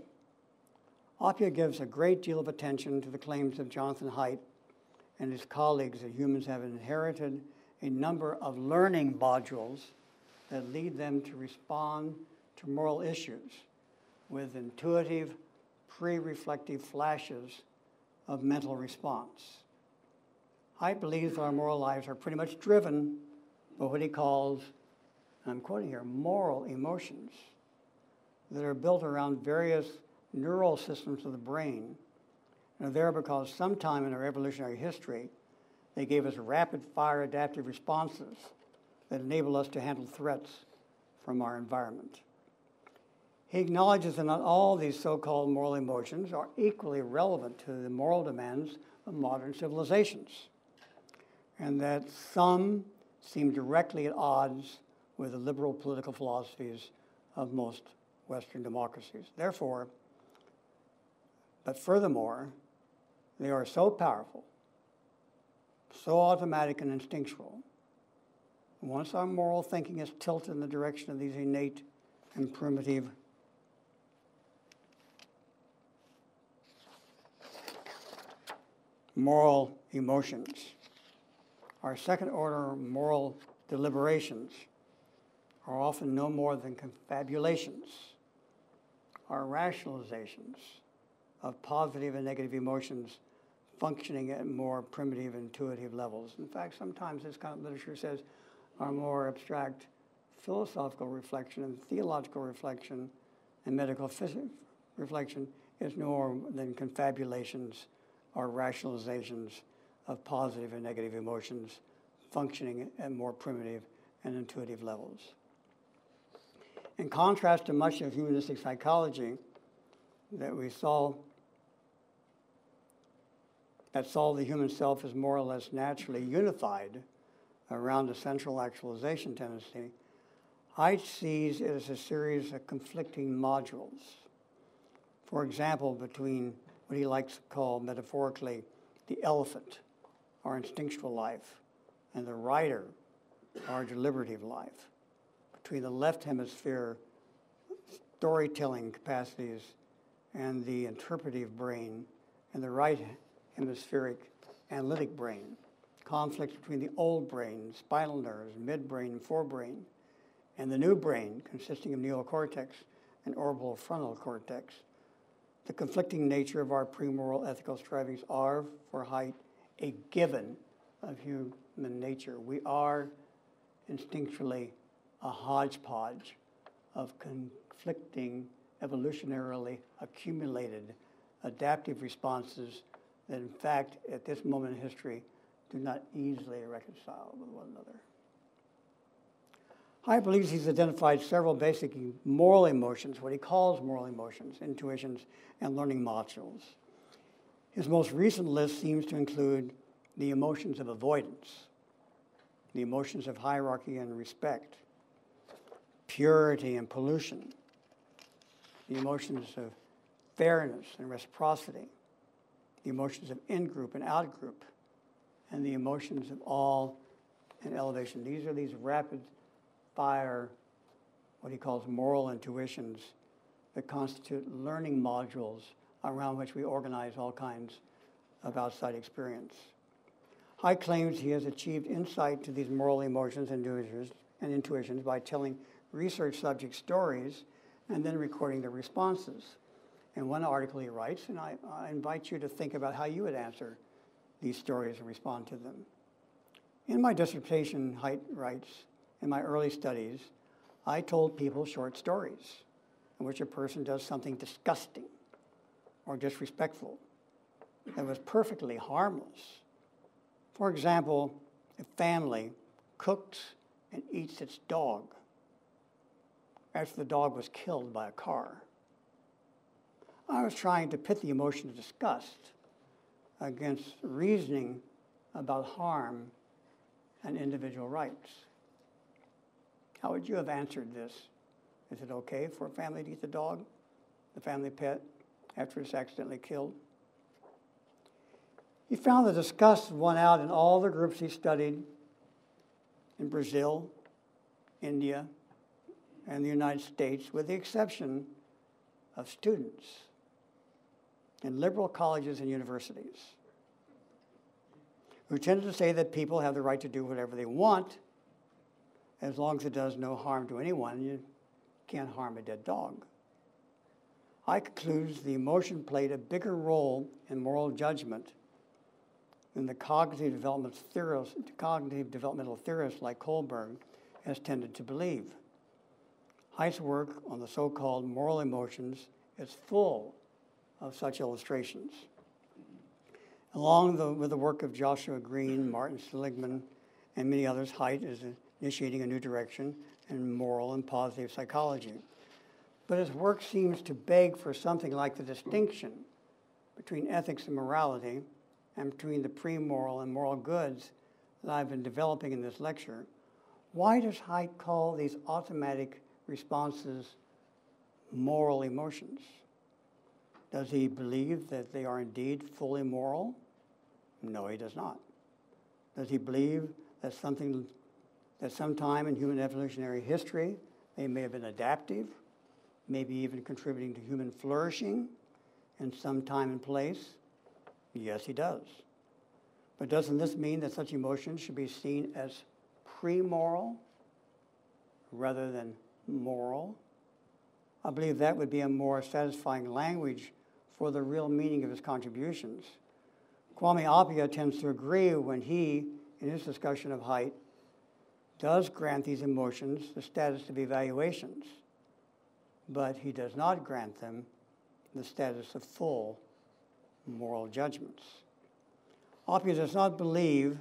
Appia gives a great deal of attention to the claims of Jonathan Haidt and his colleagues that humans have inherited a number of learning modules that lead them to respond to moral issues with intuitive, pre-reflective flashes of mental response. Haidt believes that our moral lives are pretty much driven by what he calls, and I'm quoting here, moral emotions that are built around various neural systems of the brain and are there because sometime in our evolutionary history, they gave us rapid-fire adaptive responses that enable us to handle threats from our environment. He acknowledges that not all these so-called moral emotions are equally relevant to the moral demands of modern civilizations, and that some seem directly at odds with the liberal political philosophies of most Western democracies. Therefore, but furthermore, they are so powerful, so automatic and instinctual. Once our moral thinking is tilted in the direction of these innate and primitive moral emotions, our second-order moral deliberations are often no more than confabulations, are rationalizations of positive and negative emotions functioning at more primitive, intuitive levels. In fact, sometimes this kind of literature says our more abstract philosophical reflection and theological reflection and medical reflection is no more than confabulations or rationalizations of positive and negative emotions functioning at more primitive and intuitive levels. In contrast to much of humanistic psychology that saw the human self as more or less naturally unified around a central actualization tendency, Haidt sees it as a series of conflicting modules. For example, between what he likes to call metaphorically the elephant, our instinctual life, and the rider, our deliberative life, between the left hemisphere storytelling capacities and the interpretive brain, and the right hemispheric analytic brain, conflicts between the old brain, spinal nerves, midbrain, and forebrain, and the new brain, consisting of neocortex and orbitofrontal cortex. The conflicting nature of our premoral ethical strivings are, for Haidt, a given of human nature. We are instinctually a hodgepodge of conflicting, evolutionarily accumulated adaptive responses that, in fact, at this moment in history, do not easily reconcile with one another. Haidt believes he's identified several basic moral emotions, what he calls moral emotions, intuitions, and learning modules. His most recent list seems to include the emotions of avoidance, the emotions of hierarchy and respect, purity and pollution, the emotions of fairness and reciprocity, the emotions of in-group and out-group, and the emotions of awe and elevation. These are these rapid-fire, what he calls moral intuitions, that constitute learning modules around which we organize all kinds of outside experience. Haidt claims he has achieved insight to these moral emotions and intuitions by telling research subject stories and then recording their responses. In one article he writes, and I invite you to think about how you would answer these stories and respond to them. In my dissertation, Haidt writes, in my early studies, I told people short stories in which a person does something disgusting or disrespectful that was perfectly harmless. For example, a family cooks and eats its dog after the dog was killed by a car. I was trying to pit the emotion of disgust against reasoning about harm and individual rights. How would you have answered this? Is it okay for a family to eat the dog, the family pet, after it's accidentally killed? He found the disgust won out in all the groups he studied in Brazil, India, and the United States, with the exception of students in liberal colleges and universities, who tended to say that people have the right to do whatever they want as long as it does no harm to anyone. You can't harm a dead dog. I conclude the emotion played a bigger role in moral judgment than the cognitive developmental theorists like Kohlberg has tended to believe. Haidt's work on the so-called moral emotions is full of such illustrations. Along with the work of Joshua Green, Martin Seligman, and many others, Haidt is initiating a new direction in moral and positive psychology. But his work seems to beg for something like the distinction between ethics and morality and between the pre-moral and moral goods that I've been developing in this lecture. Why does Haidt call these automatic responses moral emotions? Does he believe that they are indeed fully moral? No, he does not. Does he believe that sometime in human evolutionary history they may have been adaptive, maybe even contributing to human flourishing in some time and place? Yes, he does. But doesn't this mean that such emotions should be seen as pre-moral rather than moral? I believe that would be a more satisfying language for the real meaning of his contributions. Kwame Appiah tends to agree when he, in his discussion of Haidt, does grant these emotions the status of evaluations, but he does not grant them the status of full moral judgments. Appiah does not believe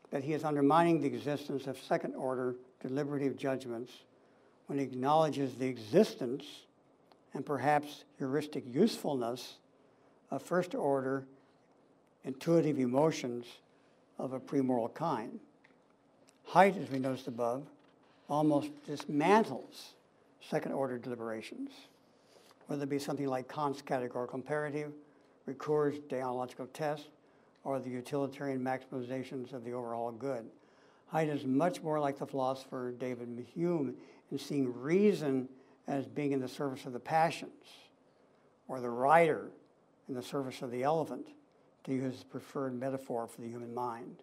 that he is undermining the existence of second-order deliberative judgments when he acknowledges the existence and perhaps heuristic usefulness of first-order intuitive emotions of a premoral kind. Haidt, as we noticed above, almost dismantles second-order deliberations, whether it be something like Kant's categorical imperative, Ricoeur's deontological test, or the utilitarian maximizations of the overall good. Haidt is much more like the philosopher David Hume in seeing reason as being in the service of the passions, or the rider in the service of the elephant, to use his preferred metaphor for the human mind.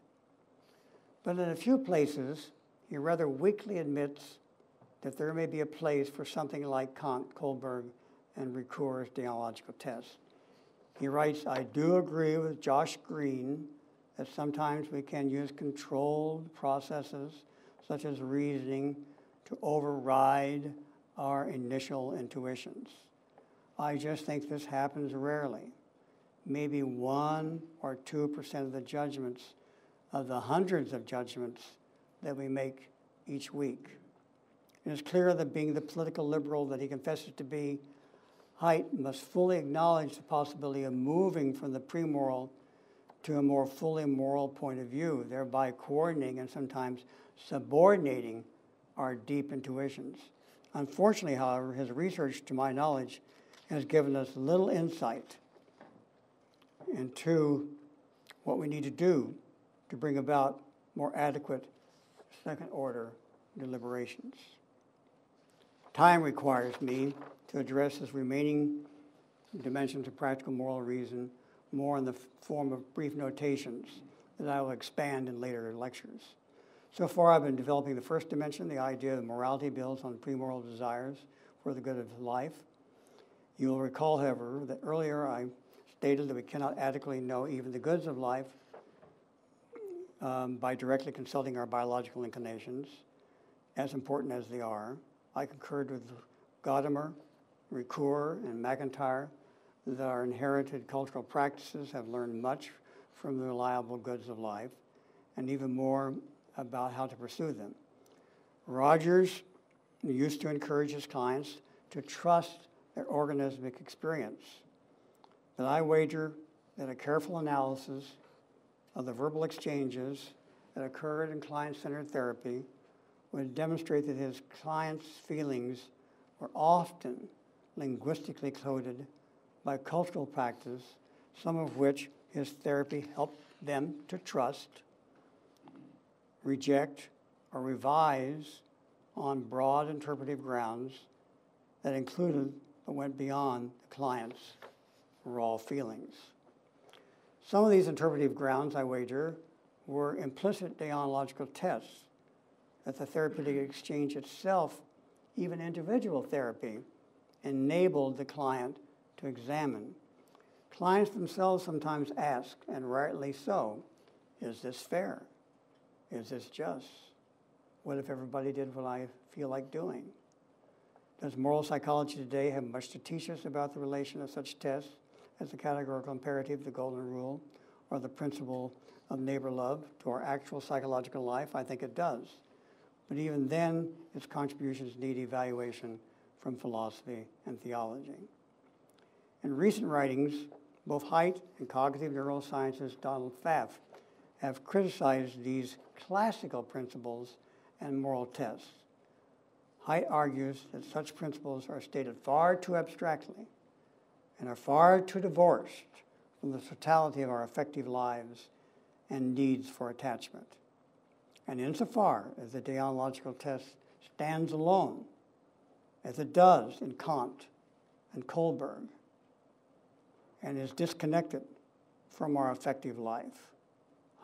But in a few places, he rather weakly admits that there may be a place for something like Kant, Kohlberg, and Ricoeur's deontological test. He writes, I do agree with Josh Green that sometimes we can use controlled processes, such as reasoning, to override our initial intuitions. I just think this happens rarely. Maybe 1 or 2% of the judgments of the hundreds of judgments that we make each week. It is clear that being the political liberal that he confesses to be, Haidt must fully acknowledge the possibility of moving from the pre-moral to a more fully moral point of view, thereby coordinating and sometimes subordinating our deep intuitions. Unfortunately, however, his research, to my knowledge, has given us little insight into what we need to do to bring about more adequate second-order deliberations. Time requires me to address this remaining dimensions of practical moral reason more in the form of brief notations that I will expand in later lectures. So far, I've been developing the first dimension, the idea that morality builds on pre-moral desires for the good of life. You will recall, however, that earlier I stated that we cannot adequately know even the goods of life by directly consulting our biological inclinations, as important as they are. I concurred with Gadamer, Ricoeur, and McIntyre that our inherited cultural practices have learned much from the reliable goods of life, and even more about how to pursue them. Rogers used to encourage his clients to trust their organismic experience, but I wager that a careful analysis of the verbal exchanges that occurred in client-centered therapy would demonstrate that his clients' feelings were often linguistically coded by cultural practice, some of which his therapy helped them to trust, reject, or revise on broad interpretive grounds that included but went beyond the client's raw feelings. Some of these interpretive grounds, I wager, were implicit deontological tests that the therapeutic exchange itself, even individual therapy, enabled the client to examine. Clients themselves sometimes ask, and rightly so, is this fair? Is this just? What if everybody did what I feel like doing? Does moral psychology today have much to teach us about the relation of such tests as the categorical imperative, the golden rule, or the principle of neighbor love to our actual psychological life? I think it does. But even then, its contributions need evaluation from philosophy and theology. In recent writings, both Haidt and cognitive neuroscientist Donald Pfaff have criticized these classical principles and moral tests. Haidt argues that such principles are stated far too abstractly and are far too divorced from the totality of our affective lives and needs for attachment. And insofar as the deontological test stands alone, as it does in Kant and Kohlberg, and is disconnected from our affective life,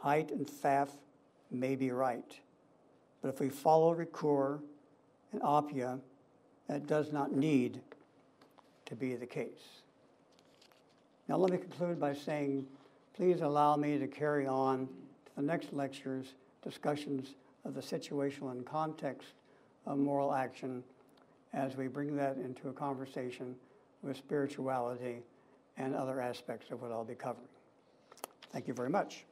Haidt and Pfaff may be right. But if we follow Ricoeur and Appia, that does not need to be the case. Now let me conclude by saying, please allow me to carry on to the next lecture's discussions of the situational and context of moral action as we bring that into a conversation with spirituality and other aspects of what I'll be covering. Thank you very much.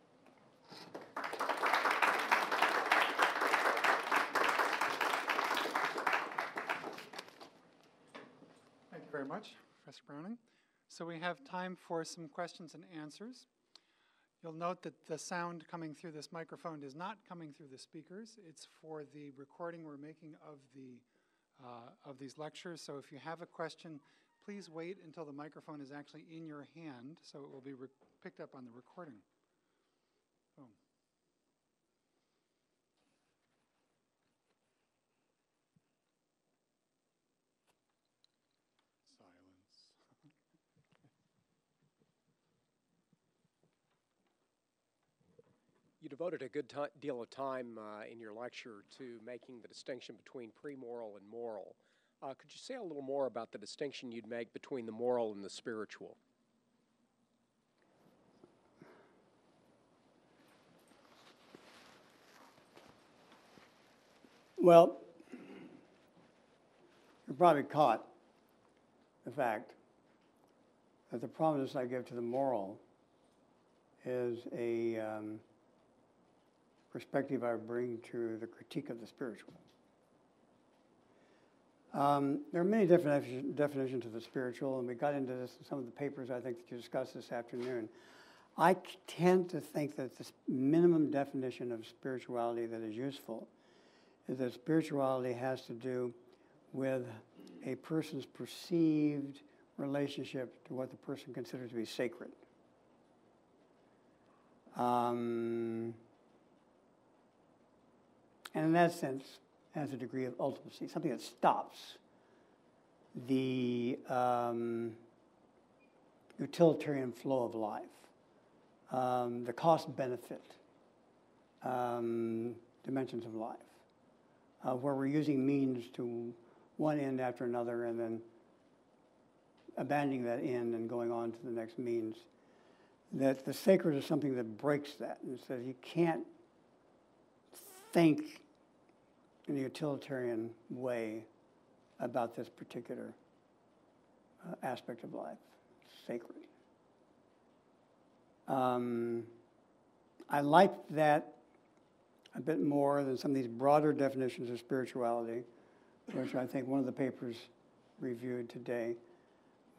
Thank you very much, Professor Browning. So we have time for some questions and answers. You'll note that the sound coming through this microphone is not coming through the speakers. It's for the recording we're making of these lectures. So if you have a question, please wait until the microphone is actually in your hand, so it will be picked up on the recording. Boom. Silence. You devoted a good deal of time in your lecture to making the distinction between pre-moral and moral. Could you say a little more about the distinction you'd make between the moral and the spiritual? Well, you're probably caught the fact that the prominence I give to the moral is a perspective I bring to the critique of the spiritual. There are many definitions of the spiritual, and we got into this in some of the papers I think that you discussed this afternoon. I tend to think that the minimum definition of spirituality that is useful is that spirituality has to do with a person's perceived relationship to what the person considers to be sacred. And in that sense, has a degree of ultimacy, something that stops the utilitarian flow of life, the cost-benefit dimensions of life, where we're using means to one end after another and then abandoning that end and going on to the next means. That the sacred is something that breaks that and says you can't think in a utilitarian way about this particular aspect of life. It's sacred. I like that a bit more than some of these broader definitions of spirituality, which I think one of the papers reviewed today,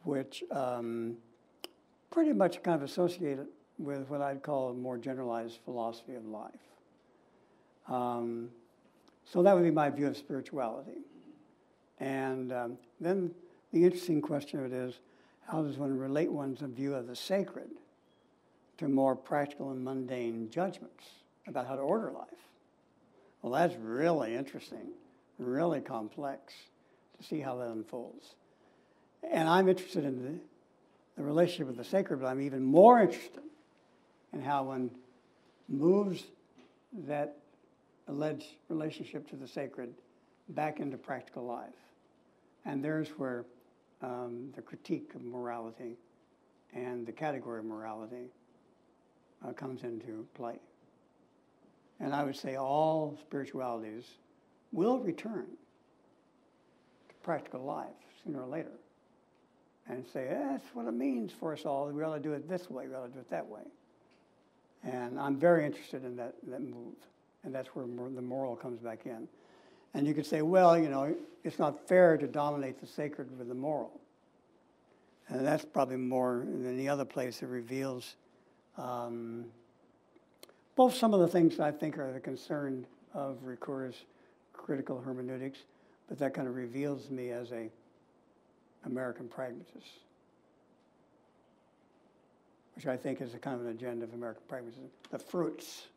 which pretty much kind of associated with what I'd call a more generalized philosophy of life. So that would be my view of spirituality. And then the interesting question of it is, how does one relate one's view of the sacred to more practical and mundane judgments about how to order life? Well, that's really interesting, really complex to see how that unfolds. And I'm interested in the relationship with the sacred, but I'm even more interested in how one moves that alleged relationship to the sacred back into practical life. And there's where the critique of morality and the category of morality comes into play. And I would say all spiritualities will return to practical life sooner or later and say, that's what it means for us all. We ought to do it this way. We ought to do it that way. And I'm very interested in that move. And that's where the moral comes back in. And you could say, well, you know, it's not fair to dominate the sacred with the moral. And that's probably more than any other place that reveals both some of the things I think are the concern of Ricoeur's critical hermeneutics, but that kind of reveals me as a American pragmatist, which I think is a kind of an agenda of American pragmatism, the fruits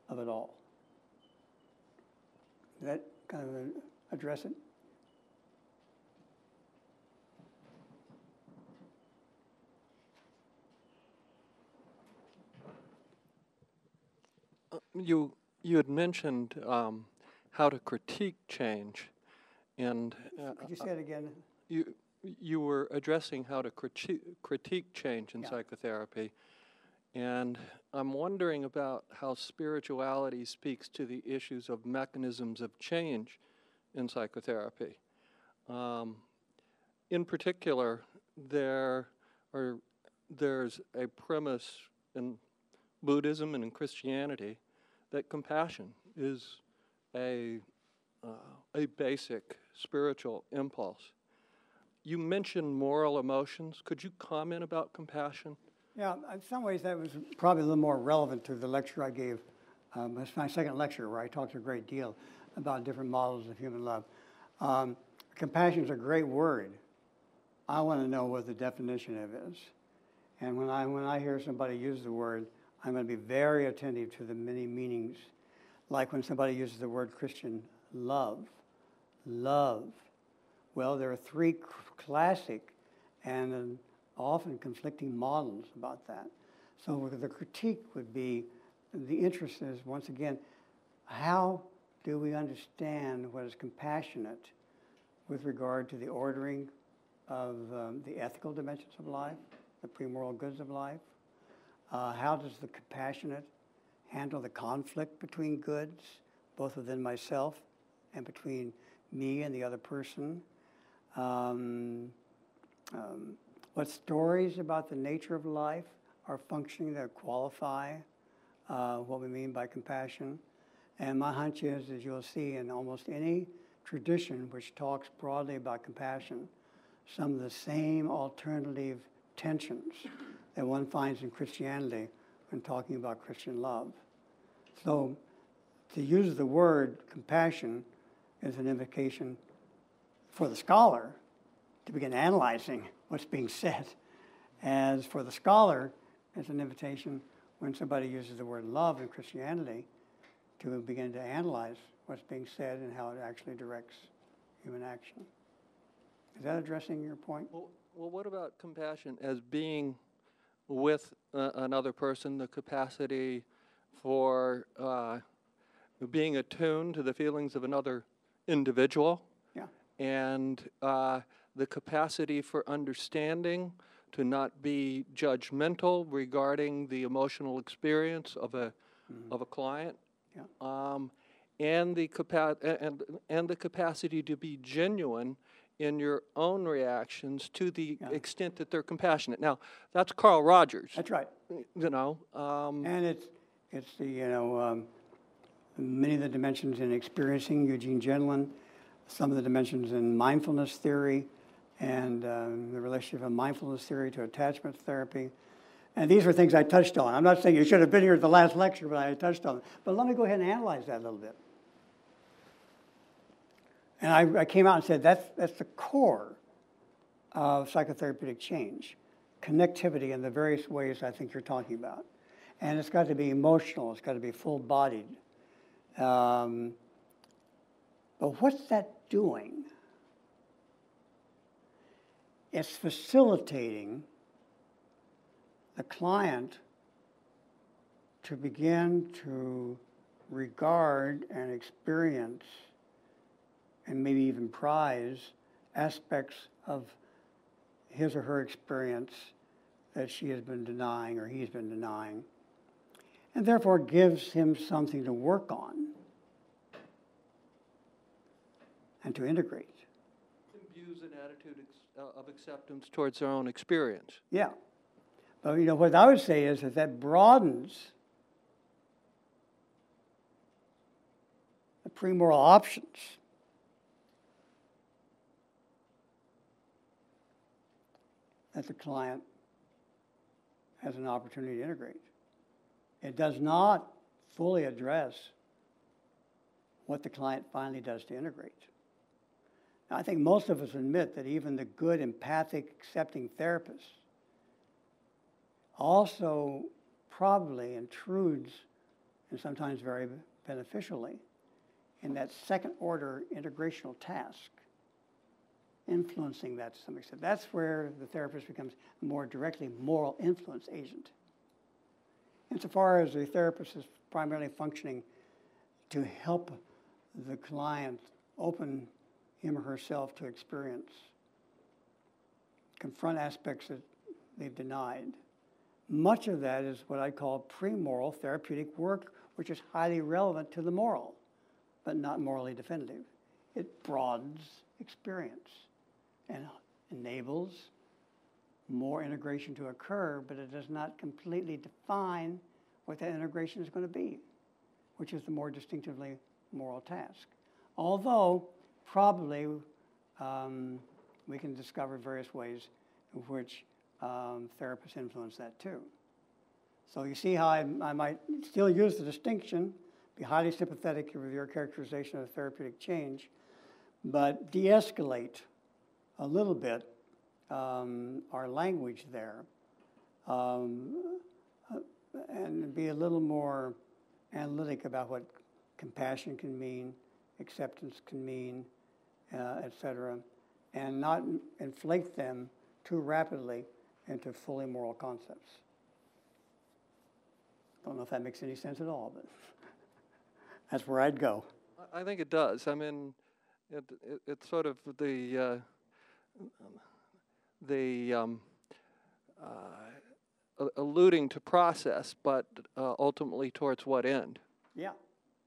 of it all. Does that kind of address it? You had mentioned how to critique change, and could you say it again? You were addressing how to critique change in psychotherapy, and I'm wondering about how spirituality speaks to the issues of mechanisms of change in psychotherapy. In particular, there's a premise in Buddhism and in Christianity that compassion is a basic spiritual impulse. You mentioned moral emotions. Could you comment about compassion? Yeah, in some ways that was probably a little more relevant to the lecture I gave. It's my second lecture where I talked a great deal about different models of human love. Compassion is a great word. I want to know what the definition of it is. And when I hear somebody use the word, I'm going to be very attentive to the many meanings. Like when somebody uses the word Christian love. Well, there are three classic and often conflicting models about that. So the critique would be, the interest is, once again, how do we understand what is compassionate with regard to the ordering of the ethical dimensions of life, the pre-moral goods of life? How does the compassionate handle the conflict between goods, both within myself and between me and the other person? What stories about the nature of life are functioning that qualify what we mean by compassion? And my hunch is, as you'll see in almost any tradition which talks broadly about compassion some of the same alternative tensions that one finds in Christianity when talking about Christian love. So to use the word compassion is an invitation for the scholar to begin analyzing what's being said. As for the scholar, it's an invitation when somebody uses the word love in Christianity to begin to analyze what's being said and how it actually directs human action. Is that addressing your point? Well, what about compassion as being with another person, the capacity for being attuned to the feelings of another individual? Yeah. And the capacity for understanding, to not be judgmental regarding the emotional experience of a client, Yeah. and the capacity to be genuine in your own reactions to the extent that they're compassionate. Now, that's Carl Rogers. That's right. You know, And it's the many of the dimensions in experiencing, Eugene Gendlin, some of the dimensions in mindfulness theory, and the relationship of mindfulness theory to attachment therapy. And these are things I touched on. I'm not saying you should have been here at the last lecture, but I touched on it. But let me go ahead and analyze that a little bit. And I came out and said that's the core of psychotherapeutic change, connectivity in the various ways I think you're talking about. And it's got to be emotional. It's got to be full-bodied. But what's that doing? It's facilitating the client to begin to regard and experience and maybe even prize aspects of his or her experience that she has been denying or he's been denying, and therefore gives him something to work on and to integrate. imbues an attitude of acceptance towards their own experience. Yeah. But what I would say is that broadens the premoral options that the client has an opportunity to integrate. It does not fully address what the client finally does to integrate. Now, I think most of us admit that even the good, empathic, accepting therapists also probably intrudes, and sometimes very beneficially, in that second-order integrational task, influencing that to some extent. That's where the therapist becomes a more directly moral influence agent. Insofar as the therapist is primarily functioning to help the client open him or herself to experience, confront aspects that they've denied. Much of that is what I call pre-moral therapeutic work, which is highly relevant to the moral, but not morally definitive. It broadens experience and enables more integration to occur, but it does not completely define what that integration is going to be, which is the more distinctively moral task. Although, probably, we can discover various ways in which therapists influence that too. So you see how I might still use the distinction, be highly sympathetic with your characterization of therapeutic change, but de-escalate a little bit our language there, and be a little more analytic about what compassion can mean, acceptance can mean, etc., and not inflate them too rapidly into fully moral concepts. Don't know if that makes any sense at all, but that's where I'd go. I think it does. I mean, it's sort of the alluding to process, but ultimately towards what end? Yeah,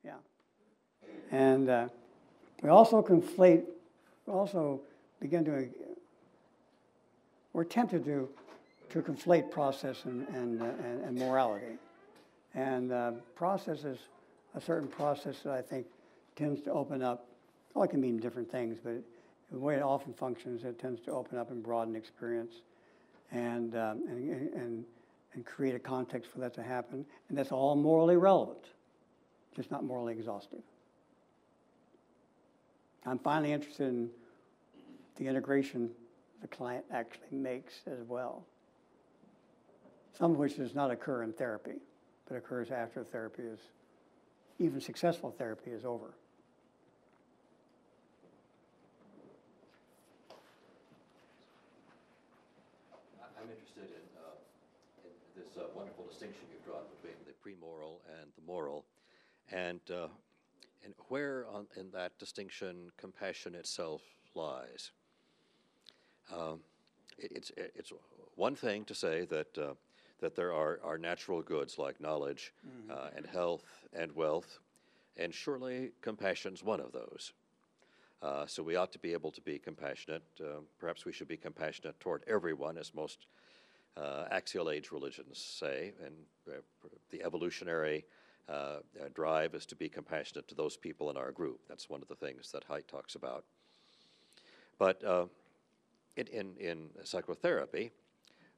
yeah. And we also conflate, we're tempted to conflate process and morality. And process is a certain process that I think tends to open up Well, it can mean different things, but the way it often functions, it tends to open up and broaden experience and create a context for that to happen. And that's all morally relevant, just not morally exhaustive. I'm finally interested in the integration the client actually makes as well, some of which does not occur in therapy, but occurs after therapy is, even successful therapy is over. I'm interested in this wonderful distinction you've drawn between the pre-moral and the moral, and where in that distinction compassion itself lies. It's one thing to say that there are natural goods like knowledge and health and wealth, and surely compassion's one of those. So we ought to be able to be compassionate. Perhaps we should be compassionate toward everyone, as most axial age religions say, and the evolutionary drive is to be compassionate to those people in our group. That's one of the things that Haidt talks about. But in psychotherapy,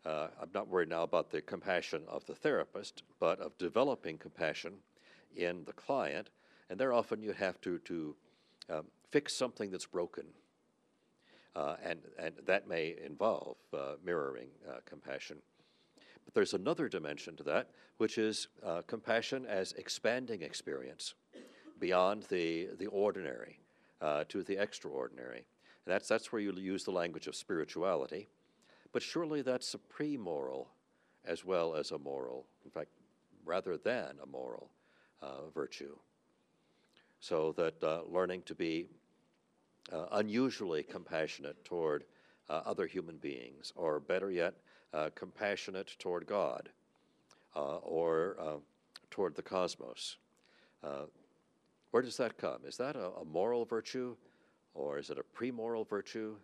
I'm not worried now about the compassion of the therapist, but of developing compassion in the client. And there often you have to fix something that's broken. And that may involve mirroring compassion. But there's another dimension to that, which is compassion as expanding experience beyond the ordinary to the extraordinary. And that's where you use the language of spirituality. But surely that's a pre-moral as well as a moral, in fact, rather than a moral virtue. So that learning to be unusually compassionate toward other human beings, or better yet, compassionate toward God or toward the cosmos. Where does that come? Is that a moral virtue, or is it a pre-moral virtue,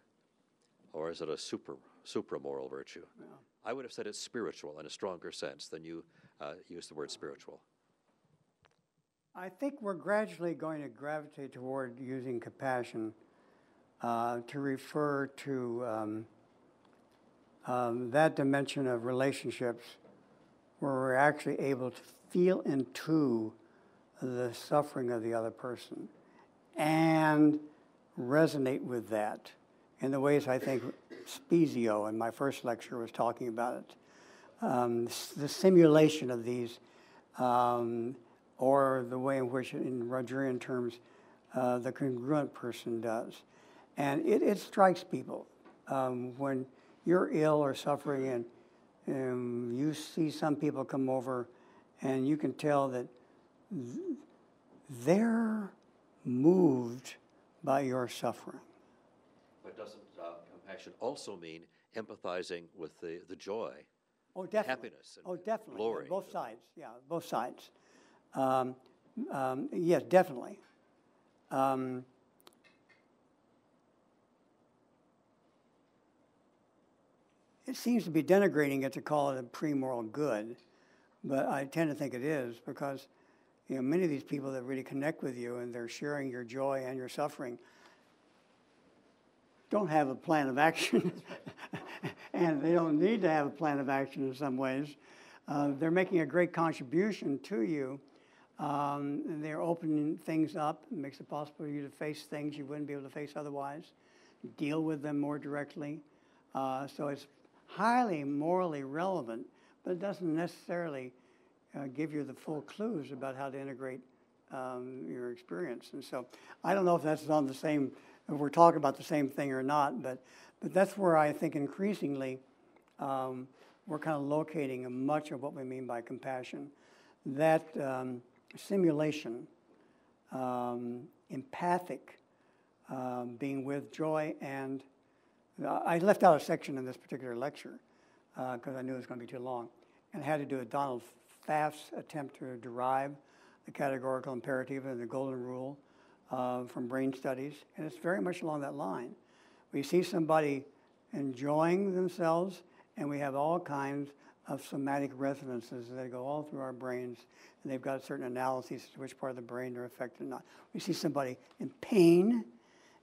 or is it a supramoral virtue? Yeah. I would have said it's spiritual in a stronger sense than you use the word spiritual. I think we're gradually going to gravitate toward using compassion to refer to that dimension of relationships where we're actually able to feel into the suffering of the other person and resonate with that in the ways I think Spezio in my first lecture was talking about it. The simulation of these, or the way in which, in Rogerian terms, the congruent person does. And it strikes people when you're ill or suffering and you see some people come over and you can tell that they're moved by your suffering. But doesn't compassion also mean empathizing with the joy, oh, definitely. Happiness, and definitely. glory? Both sides, yeah, both sides. Yes, definitely. It seems to be denigrating it to call it a pre-moral good, but I tend to think it is because, you know, many of these people that really connect with you and they're sharing your joy and your suffering don't have a plan of action, and they don't need to have a plan of action in some ways. They're making a great contribution to you. And they're opening things up. It makes it possible for you to face things you wouldn't be able to face otherwise, deal with them more directly. So it's highly morally relevant, but it doesn't necessarily give you the full clues about how to integrate your experience. And so I don't know if that's on the same, if we're talking about the same thing or not, but that's where I think increasingly we're kind of locating much of what we mean by compassion. That simulation, empathic, being with joy, and I left out a section in this particular lecture because I knew it was going to be too long, and had to do with Donald Pfaff's attempt to derive the categorical imperative and the golden rule from brain studies, and it's very much along that line. We see somebody enjoying themselves, and we have all kinds of somatic resonances that go all through our brains, and they've got certain analyses as to which part of the brain they're affected or not. We see somebody in pain,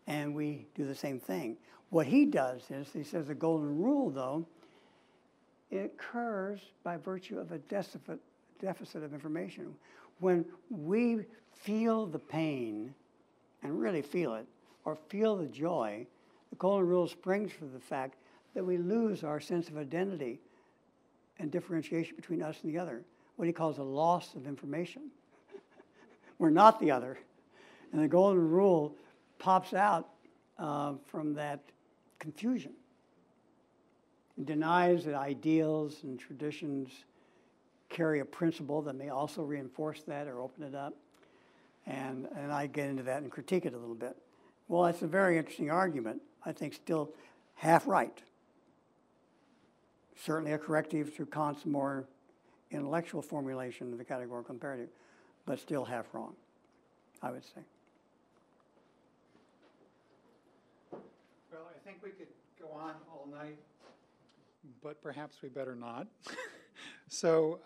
and we do the same thing. What he does is, he says the golden rule, though, it occurs by virtue of a deficit of information. When we feel the pain, and really feel it, or feel the joy, the golden rule springs from the fact that we lose our sense of identity and differentiation between us and the other, what he calls a loss of information. We're not the other. And the golden rule pops out from that confusion. It denies that ideals and traditions carry a principle that may also reinforce that or open it up. And I get into that and critique it a little bit. Well, it's a very interesting argument. I think still half right. Certainly a corrective to Kant's more intellectual formulation of the categorical imperative, but still half wrong, I would say. Well, I think we could go on all night, but perhaps we better not. So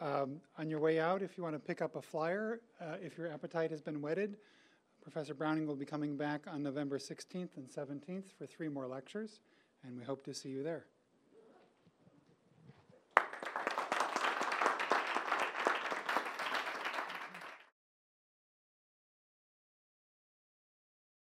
on your way out, if you want to pick up a flyer, if your appetite has been whetted, Professor Browning will be coming back on November 16th and 17th for 3 more lectures, and we hope to see you there.